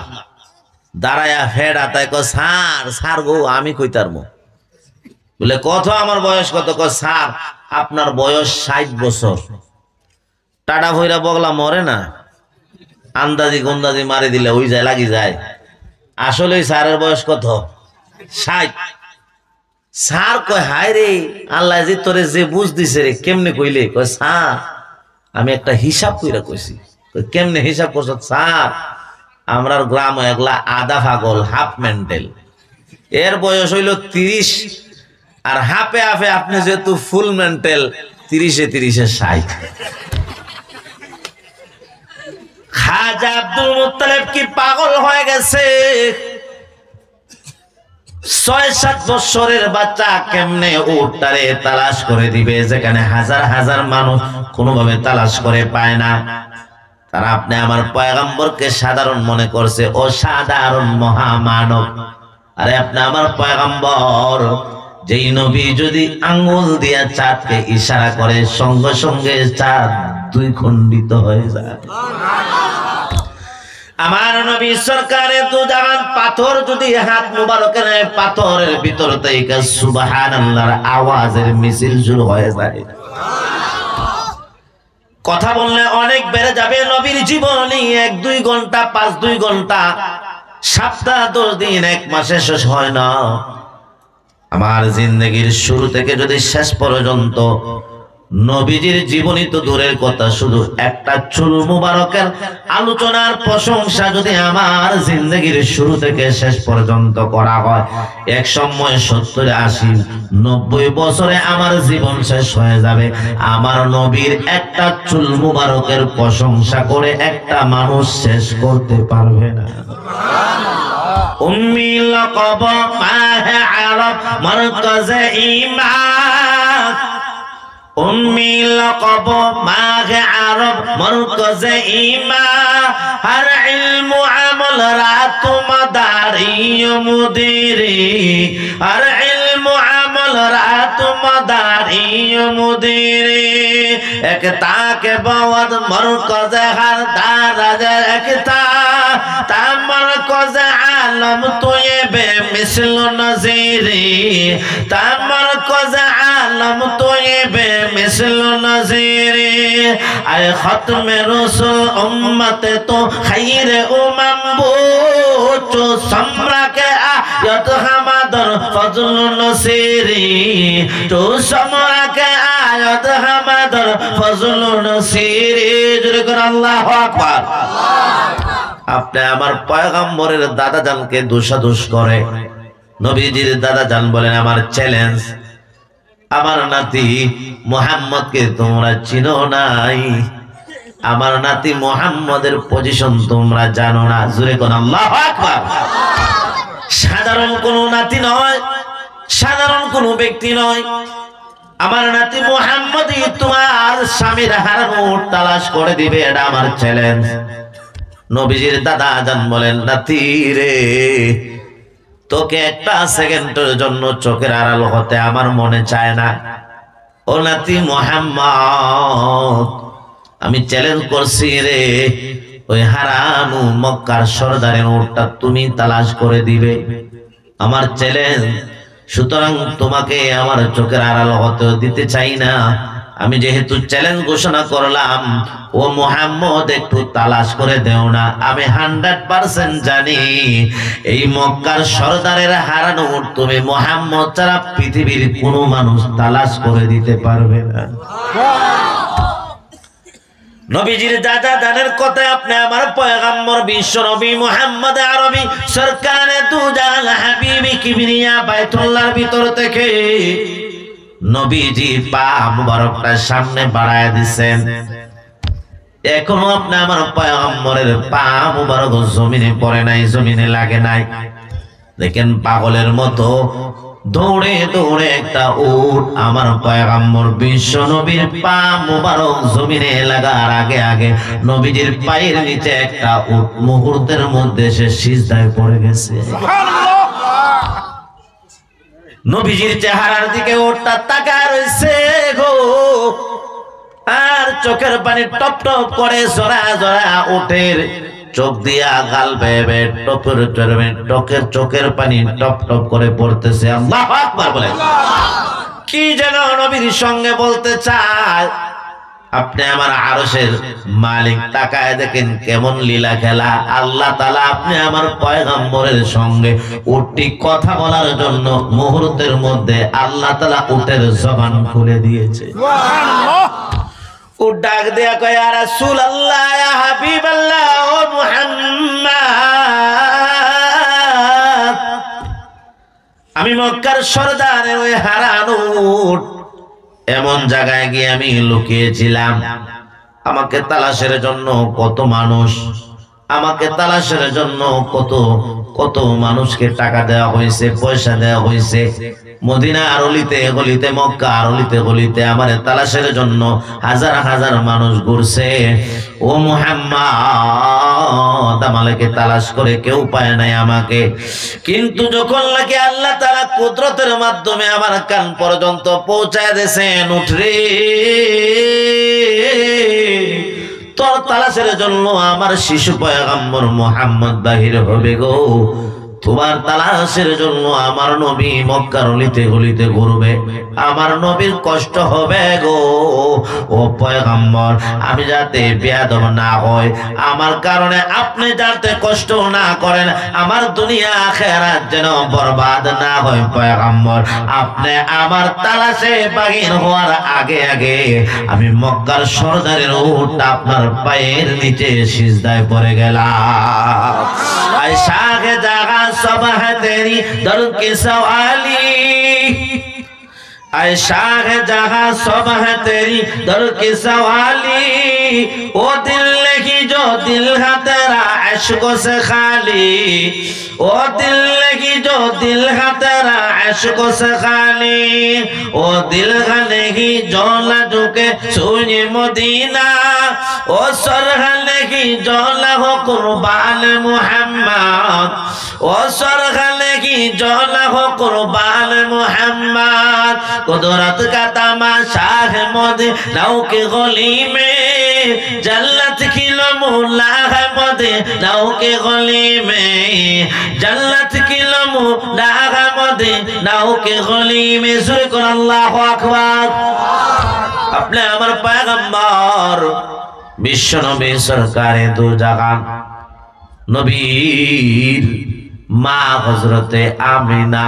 Speaker 1: দাঁড়ায়া ফেড়া, তাই কয় স্যার স্যার গো আমি কইতার মো বলে কত, আমার বয়স কত? কয় স্যার আপনার বয়স 60 বছর। টাটা ভৈরা বগলা মরে না, আন্দাজি গন্দাজি মারি দিলে ওই যায় লাগি যায়। আসলে স্যারের বয়স কত? 60। স্যার কয় হায় রে আল্লাহ যে তোরে যে বুঝ দিছে রে, কেমনে কইলে? কয় স্যার আমি একটা হিসাব কইরা কইছি। কেমনে হিসাব করছ? স্যার আমরার গ্রাম একলা আধা পাগল হাফ মেন্টাল। এর বয়স হইল 30, আর হাফে হাফে আপনি যেহেতু ফুল মেন্টাল 30-30 60। খাজা আব্দুল মুত্তালিব কি পাগল হয়ে গেছে? 6-7 বছরের বাচ্চা কেমনে উটটারে তালাশ করে দিবে, যেখানে হাজার হাজার মানুষ কোনোভাবে তালাশ করে পায় না। তারা আপনি আমার পয়গম্বরকে সাধারণ মনে করছে, ও সাধারণ মহামানব। আরে আপনি আমার পয়গম্বর, যেই নবী যদি আঙ্গুল দিয়া চাঁদকে ইশারা করে সঙ্গে সঙ্গে চাঁদ 2 খণ্ডিত হয়ে যায়। আমার নবী সরকারে দুজাহান পাথর যদি হাত মুবারকের পাথরের ভিতর থেকে সুবহানাল্লাহর আওয়াজের মিছিল শুরু হয়ে যায়। কথা বললে অনেক বেড়ে যাবে। নবীর জীবনী 1-2 ঘন্টা, 5-2 ঘন্টা, সপ্তাহ 10 দিন, 1 মাসে শেষ হয় না। আমার জিন্দগির শুরু থেকে যদি শেষ পর্যন্ত নবীজির জীবনী তো দূরের কথা, শুধু একটা চুল মুবারকের আলোচনার প্রশংসা যদি আমার জিন্দগির শুরু থেকে শেষ পর্যন্ত করা হয়, এক সময় 70-80-90 বছরে আমার জীবন শেষ হয়ে যাবে। আমার নবীর একটা চুল মুবারকের প্রশংসা করে একটা মানুষ শেষ করতে পারবে না। উম্মি লকব মাহে আরব মারকাজে ঈমান, উম্মি লকব মাহে আরব মারকাজে ঈমান, হর ইলমু আমল রাত মাদারি মুদিরি, হর ইলমু আমল রাত মাদারি মুদিরি, এক তাকে বাওয়াদ মারকাজে হর দারাজ একটা তামর কোজে আলম তুয়ে বে মিসল নজিরি, তামর কোজে আলম তুয়ে বে মিসল নজিরি, আয় খতমে রসুল উম্মতে তো খাইরে উমাম বুচু সম্রা কে আয়ত হামাদর ফজল নসিরি, তো সম্রা কে আয়ত হামাদর ফজল নসিরি। জোরে করে আল্লাহু আকবার। আপনি আমার পয়গম্বরের দাদা জানকে দোষাদোষ করে। নবীজির দাদা জান বলেন, আমার চ্যালেঞ্জ, আমার নাতি মুহাম্মদকে তোমরা চিনো নাই, আমার নাতি মুহাম্মদের পজিশন তোমরা জানো না। জোরে কোন আল্লাহু আকবার। সাধারণ কোন নাতি নয়, সাধারণ কোন ব্যক্তি নয়। আমার নাতি মুহাম্মদই তোমার স্বামীর হারানো তালাশ করে দিবে, এটা আমার চ্যালেঞ্জ। নবীজির দাদা জান বলেন, নাতি রে, তোকে একটা সেকেন্ডের জন্য চোখের আড়াল হতে আমার মনে চায় না। ও নাতি মুহাম্মদ, আমি চ্যালেঞ্জ করছি রে, ওই হারানো মক্কার সরদারের উটটা তুমি তালাশ করে দিবে, আমার চ্যালেঞ্জ। সুতরাং তোমাকে আমার চোখের আড়াল হতে দিতে চাই না। আমি যেহেতু চ্যালেঞ্জ ঘোষণা করলাম, ও মুহাম্মদ একটু তালাশ করে দেও না। আমি 100% জানি এই মক্কার সরদারের হারানো উট তুমি মুহাম্মদ ছাড়া পৃথিবীর কোনো মানুষ তালাশ করে দিতে পারবে না। নবীজির দাদা দানের কথায় আপনি আমার পয়গম্বর বিশ্ব নবী মুহাম্মদ আরবি সরকারে দুজাল হাবিবি কিবরিয়া বাইতুল্লাহর ভিতর থেকে নবীজি পা মুবারকটা সামনে বাড়ায় দিবেন। এখনো আপনি আমার পয়গম্বরের পা মুবারক জমিনে পড়ে নাই, জমিনে লাগে নাই। দেখেন পাগলের মতো দৌড়ে দৌড়ে একটা উট আমার পয়গম্বর বিশ্ব নবীর পা মুবারক জমিনে লাগার আগে আগে নবীজির পায়ের নিচে একটা উট মুহূর্তের মধ্যে সে সিজদায় পড়ে গেছে। নবীজির চেহারার দিকে উটটা তাকায় রইছে গো, আর চোখের পানি টপ টপ করে জরা জরা উটের চোখ দিয়া গাল বেবে টপের টকের চোখের পানি টপ টপ করে পড়তেছে। আল্লাহু আকবার বলে কি যেন নবীর সঙ্গে বলতে চায়। আপনি আমার আরশের মালিক, তাকায় দেখেন কেমন লীলা খেলা। আল্লাহ তাআলা আপনি আমার পয়গম্বরের সঙ্গে উটটি কথা বলার জন্য মুহূর্তের মধ্যে আল্লাহ তাআলা উটের জবান খুলে দিয়েছে। সুবহানাল্লাহ। ও ডাক দেয়া কয়, ইয়া রাসূলুল্লাহ, ইয়া হাবিবাল্লাহ, ও মুহাম্মদ, আমি মক্কার সরদারের ওই হারানো উট এমন জায়গায় গিয়ে আমি লুকিয়েছিলাম। আমাকে তালাশের জন্য কত মানুষ, আমাকে তালাশের জন্য কত কত মানুষকে টাকা দেওয়া হয়েছে, পয়সা দেওয়া হয়েছে। মদিনা অলিতে গলিতে, মক্কা অলিতে গলিতে আমার তালাশের জন্য হাজার হাজার মানুষ ঘুরছে। ও মুহাম্মদ, আমাকে তালাশ করে কেউ পায় নাই আমাকে। কিন্তু যখন নাকি আল্লাহ তাআলা কুদরতের মাধ্যমে আমার কান পর্যন্ত পৌঁছায় দিয়েছেন, উঠরে তোর তালাশের জন্য আমার শিশু পয়গম্বর মুহাম্মদ বাহির হবে গো। তোমার তালাশের জন্য আমার নবী মক্কার অলিতে গলিতে ঘুরবে, আমার নবীর কষ্ট হবে গো। ও পয়গম্বর, আমি যাতে বেয়াদব না হয়, আমার কারণে আপনি যাতে কষ্ট না করেন, আমার দুনিয়া আখিরাত যেন বরবাদ না হয়, পয়গম্বর আপনি আমার তালাশে বাহির হওয়ার আগে আগে আমি মক্কার সরদারের উট আপনার পায়ের নিচে সিজদায় পড়ে গেলাম। আয় শাহে জাগা सब है तेरी दर की सवाली, ऐसा है जहां सब है तेरी दर की सवाली। ओ दिल की जो दिल है तेरा इश्कों से खाली, ओ दिल की जो दिल है तेरा इश्कों से खाली। ओ दिल है नहीं जो न झुके सुने मदीना, ओ सर है नहीं जो न हो कुर्बान मुहम्मद, ओ सर है नहीं जो न हो कुर्बान मुहम्मद। कुदरत का तमाशा है मदीनाओं की गली में, जन्नत की नमूना है मदीनाओं की गली में, जन्नत की नमूना है मदीनाओं की गली में। सुर अल्लाहु अकबर। अपने अमर पैगंबर विश्व नबी सरकार दो जहां नबीर माँ हजरते आमिना,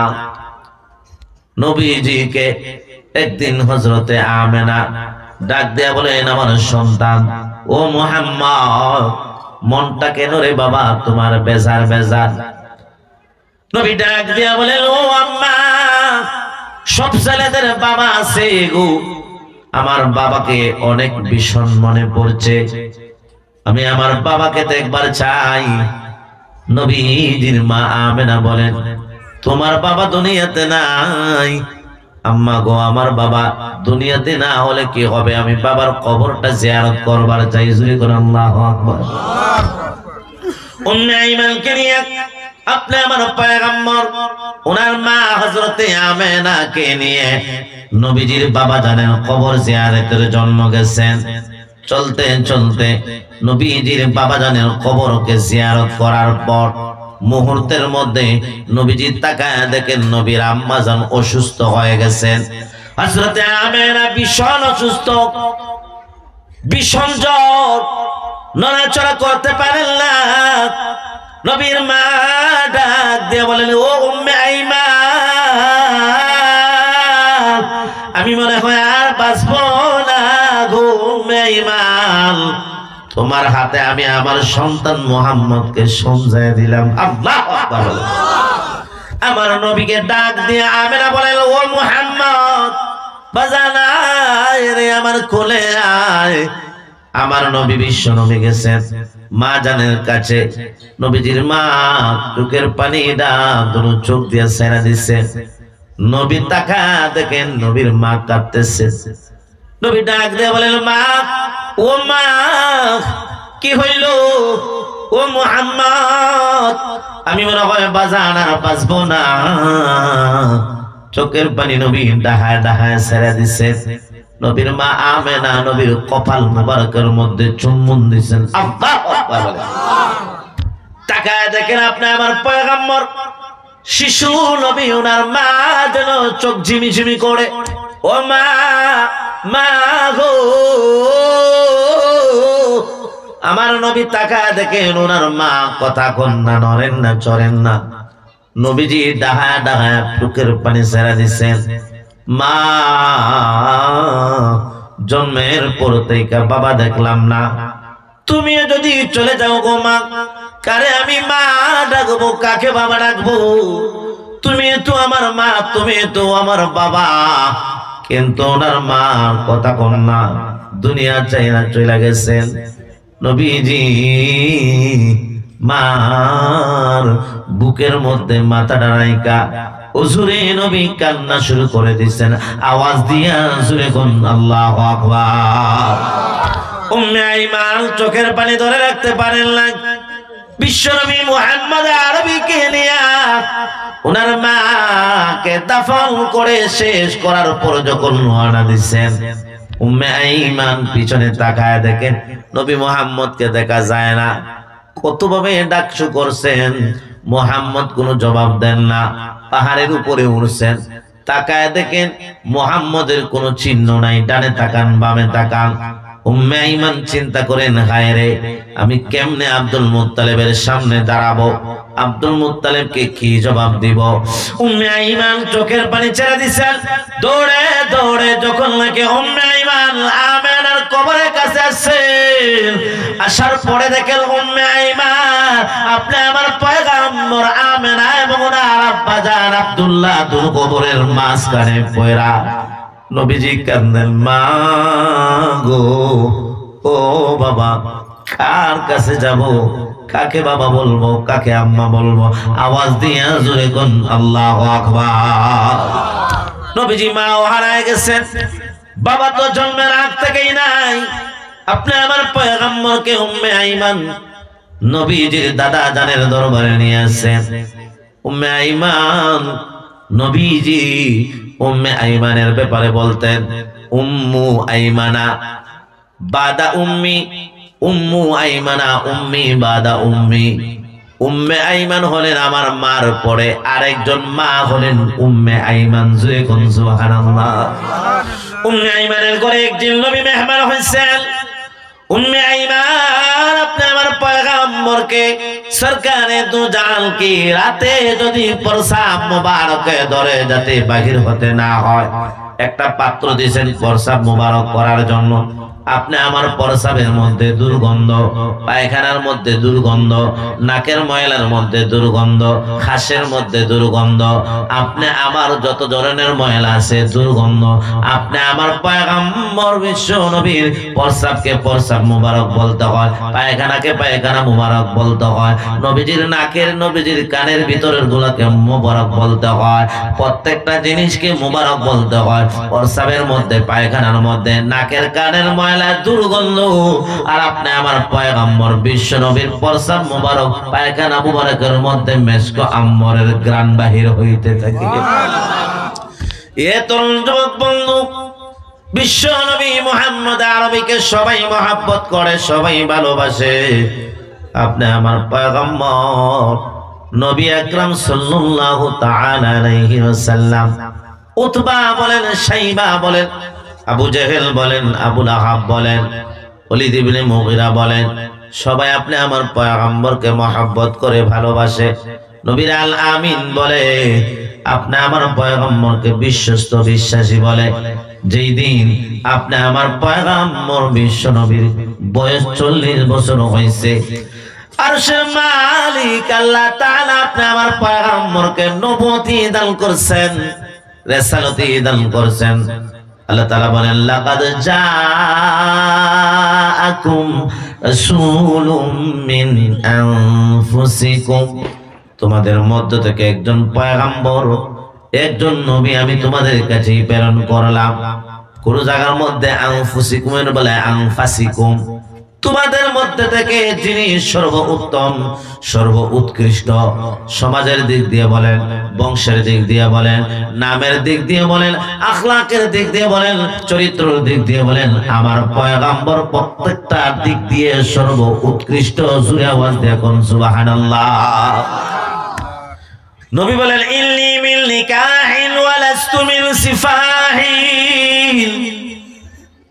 Speaker 1: নবীজি কে একদিন হযরতে আমেনা ডাক দেয়া বলেন, আমার সন্তান ও মুহাম্মদ, মনটা কেন রে বাবা তোমার বেজার বেজার? নবী ডাক দেয়া বলেন, ও আম্মা, সব ছেলেদের বাবা আছে গো, আমার বাবাকে অনেক ভীষণ মনে পড়ছে, আমি আমার বাবাকে দেখবার চাই। নবীজির মা আমেনা বলেন, তোমার বাবা দুনিয়াতে নাই। আম্মা গো, আমার বাবা দুনিয়াতে না হলে কি হবে? আমি বাবার কবরটা জিয়ারত করবার চাই। জুরি করে আল্লাহু আকবার। উম্মে আইমানকে নিয়ে আপনি আমার পয়গম্বর ওনার মা হযরতে আমেনাকে নিয়ে নবীজির বাবা জানেন কবর জিয়ারতের জন্য গেছেন। চলতে চলতে নবীজির বাবা জানেন কবরকে জিয়ারত করার পর মুহূর্তের মধ্যে নবীজি তাকায় দেখেন নবীর আম্মা জান অসুস্থ হয়ে গেছেন। হযরতে আমেনা ভীষণ অসুস্থ, ভীষণ জ্বর, নড়াচড়া করতে পারেন না। নবীর মা ডাক দিয়ে বলেন, ও উম্মে আইমান, আমি মনে হয় আর বাঁচবো না গো উম্মে আইমান, তোমার হাতে আমি আমার সন্তান মুহাম্মদকে সমঝায় দিলাম। আল্লাহু আকবার। আমার নবীকে ডাক দিয়ে আমেনা বলেন, ও মুহাম্মদ বাজান আয় রে, আমার কোলে আয়। আমার নবী বিশ্ব নবী গেছেন মা জানের কাছে। নবীজির মা চোখের পানি দুনো চোখ দিয়ে ছেড়ে দিছে। নবী তাকা দেখেন নবীর মা কাঁদতেছে। নবী ডাক দিয়ে বলেন, মা, ও মা, কি হইল? ও মুহাম্মদ, আমি মনে হয় বাজান আর বাঁচবো না। চোখের পানি নবী ডাহায় ডাহায় ছেড়ে দিছে। নবীর মা আমেনা নবীর কপাল মুবারকের মধ্যে চুম্বন দিছেন। আল্লাহু আকবার। তাকায় দেখেন আপনি আমার পয়গম্বর শিশু নবী, ওনার মা যেন চোখ ঝিমিঝিমি করে। ও মা, মা গো, আমার নবী তাকায় দেখেন ওনার মা কথা কন না, নড়েন না, চড়েন না। নবীজি ডাহায় ডাহায় চোখের পানি ছেড়ে দিছেন। মা, জন্মের পর থেকে বাবা দেখলাম না, তুমিও যদি চলে যাও গো মা, কারে আমি মা ডাকবো, কাকে বাবা ডাকবো? তুমি তো আমার মা, তুমি তো আমার বাবা, কিন্তু ওনার মা কথা কন না, দুনিয়া চাইনা চলে গেছেন। নবীজি মার বুকের মধ্যে মাথাটা রাইকা হুজুরে নবী কান্না শুরু করে দিয়েছেন। আওয়াজ দিয়া জোরে কোন আল্লাহু আকবার। উম্মে আইমান চোখের পানি ধরে রাখতে পারেন না। বিশ্বনবী মুহাম্মদ আরবীকে নিয়া ওনার মাকে দাফন করে শেষ করার পর যখন রওনা দিচ্ছেন, উম্মে আইমান পিছনে তাকায় দেখেন নবী মুহাম্মদকে দেখা যায় না। কতভাবে ডাকশো করছেন, মুহাম্মদ কোনো জবাব দেন না। পাহাড়ের উপরে উঠছেন, তাকায় দেখেন মুহাম্মদের কোনো চিহ্ন নাই। ডানে তাকান, বামে তাকান। উম্মে আইমান চিন্তা করেন, হায় রে, আমি কেমনে আব্দুল মুত্তালিবের সামনে দাঁড়াবো, আব্দুল মুত্তালিবকে কি জবাব দিব। উম্মে আইমান চোখের পানি ছেড়ে দিছেন। দৌড়ে দৌড়ে যখন নাকি উম্মে আইমান আমেনার কবরের কাছে আসছেন, আসার পরে দেখেন উম্মে আইমান আপনি আমার পয়গম্বর আমেনা এবং ওনার আব্বা জান আব্দুল্লাহ দুর কবরের মাঝখানে পয়রা। নবীজি কান্দেন, মা গো, ও বাবা, কার কাছে যাব, কাকে বাবা বলবো, কাকে আম্মা বলবো? আওয়াজ দিয়া জোরে কোন আল্লাহু আকবার। নবীজি মাও হারায় গেছেন, বাবা তো জন্মের আগ থেকেই নাই। আপনি আমার পয়গম্বরকে উম্মে আইমান নবীজির দাদা জানের দরবারে নিয়ে আসেন। উম্মে আইমান নবীজি উম্মে আইমানের ব্যাপারে বলতেন, উম্মু আইমানা বাদা উম্মি, উম্মু আইমানা উম্মি বাদা উম্মি। উম্মে আইমান হলেন আমার মার পরে আরেকজন মা হলেন উম্মে আইমান। জুয়ে কোন সুবহানাল্লাহ। উম্মে আইমানের ঘরে একদিন নবী মেহমান হয়েছেন। উম্মে আইমান আপনি আমার পয়গম্বরকে সরকারে দু জান কি রাতে যদি প্রসাব মুবারকে ধরে যাতে বাহির হতে না হয়, একটা পাত্র দিয়েছেন প্রসাব মুবারক করার জন্য। আপনি আমার প্রসাবের মধ্যে দুর্গন্ধ, পায়খানার মধ্যে দুর্গন্ধ, নাকের ময়লার মধ্যে দুর্গন্ধ, খাসের মধ্যে দুর্গন্ধ, আপনি আমার যত ধরনের ময়লা আছে দুর্গন্ধ। আপনি আমার পয়গম্বর বিশ্ব নবীর প্রসাবকে প্রসাব মুবারক বলতে হয়, পায়খানাকে পায়খানা মুবারক বলতে হয়, নবীজির নাকের নবীজির কানের ভিতরের গুলোকে মুবারক বলতে হয়, প্রত্যেকটা জিনিসকে মুবারক বলতে হয়। প্রসাবের মধ্যে, পায়খানার মধ্যে, নাকের কানের ময়লা দুর্গন্ধ, আর আপনি আমার পয়গম্বর বিশ্ব নবীর প্রসাব মুবারক পায়খানা মুবারকের মধ্যে মেশক আম্বরের গ্রান বাহির হইতে থাকে। এ তরুণ যুবক বন্ধু, বিশ্ব নবী মুহাম্মদ আরবীকে সবাই মহব্বত করে, সবাই ভালোবাসে। আপনি আমার পয়গম্বর নবী আকরাম সাল্লাল্লাহু তাআলা আলাইহি ওয়াসাল্লাম, উতবা বলেন, শাইবা বলেন, আবু জেহেল বলেন, আবু লাহাব বলেন, ওলীদ ইবনে মুগীরা বলেন, সবাই আপনি আমার পয়গম্বরকে মহব্বত করে ভালোবাসে। নবীর আল আমিন বলে, আপনি আমার পয়গম্বরকে বিশ্বস্ত বিশ্বাসী বলে। যেই দিন আপনি আমার পয়গম্বর বিশ্ব নবীর বয়স 40 বছর হয়েছে, আরশের মালিক আল্লাহ তাআলা আপনি আমার পয়গম্বরকে নবুয়তি দান করছেন, রিসালাতি দান করছেন। আল্লাহ তাআলা বলেন, লাকাদ জাআকুম রাসূলুম মিন আনফুসিকুম, তোমাদের মধ্য থেকে একজন পয়গম্বর, একজন নবী আমি তোমাদের কাছে প্রেরণ করলাম। কোন জায়গার মধ্যে আনফুসিকুমের বলে আনফাসিকুম, তোমাদের মধ্যে থেকে যিনি সর্বোত্তম, সর্বোৎকৃষ্ট, সমাজের দিক দিয়ে বলেন, বংশের দিক দিয়ে বলেন, নামের দিক দিয়ে বলেন, আখলাকের দিক দিয়ে বলেন, চরিত্রের দিক দিয়ে বলেন, আমার পয়গম্বর প্রত্যেকটা দিক দিয়ে সর্বোৎকৃষ্ট। জোরে আওয়াজ দিয়ে কোন সুবহানাল্লাহ। নবী বলেন, ইন্নী মিন নিকাহিন ওয়া লাস্তু মিন সিফাহিন,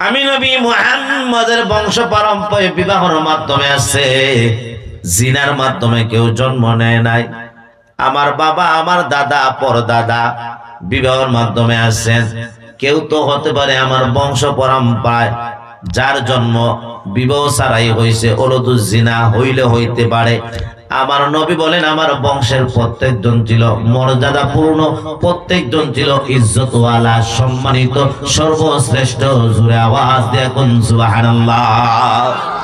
Speaker 1: আমি নবী মুহাম্মদের বংশ পরম্পরায় বিবাহের মাধ্যমে আছে, জিনার মাধ্যমে কেউ জন্ম নেয় নাই। আমার বাবা, আমার দাদা, পরদাদা বিবাহের মাধ্যমে আছেন। কেউ তো হতে পারে আমার বংশ পরম্পরায় যার জন্ম বিবাহ ছাড়াই হয়েছে, ওলদুজ জিনা হইলে হইতে পারে। আমার নবী বলেন আমার বংশের প্রত্যেকজন ছিল মর্যাদাপূর্ণ, প্রত্যেকজন ছিল ইজ্জতওয়ালা, সম্মানিত, সর্বশ্রেষ্ঠ। জোরে আওয়াজ দিয়ে কোন সুবহানাল্লাহ।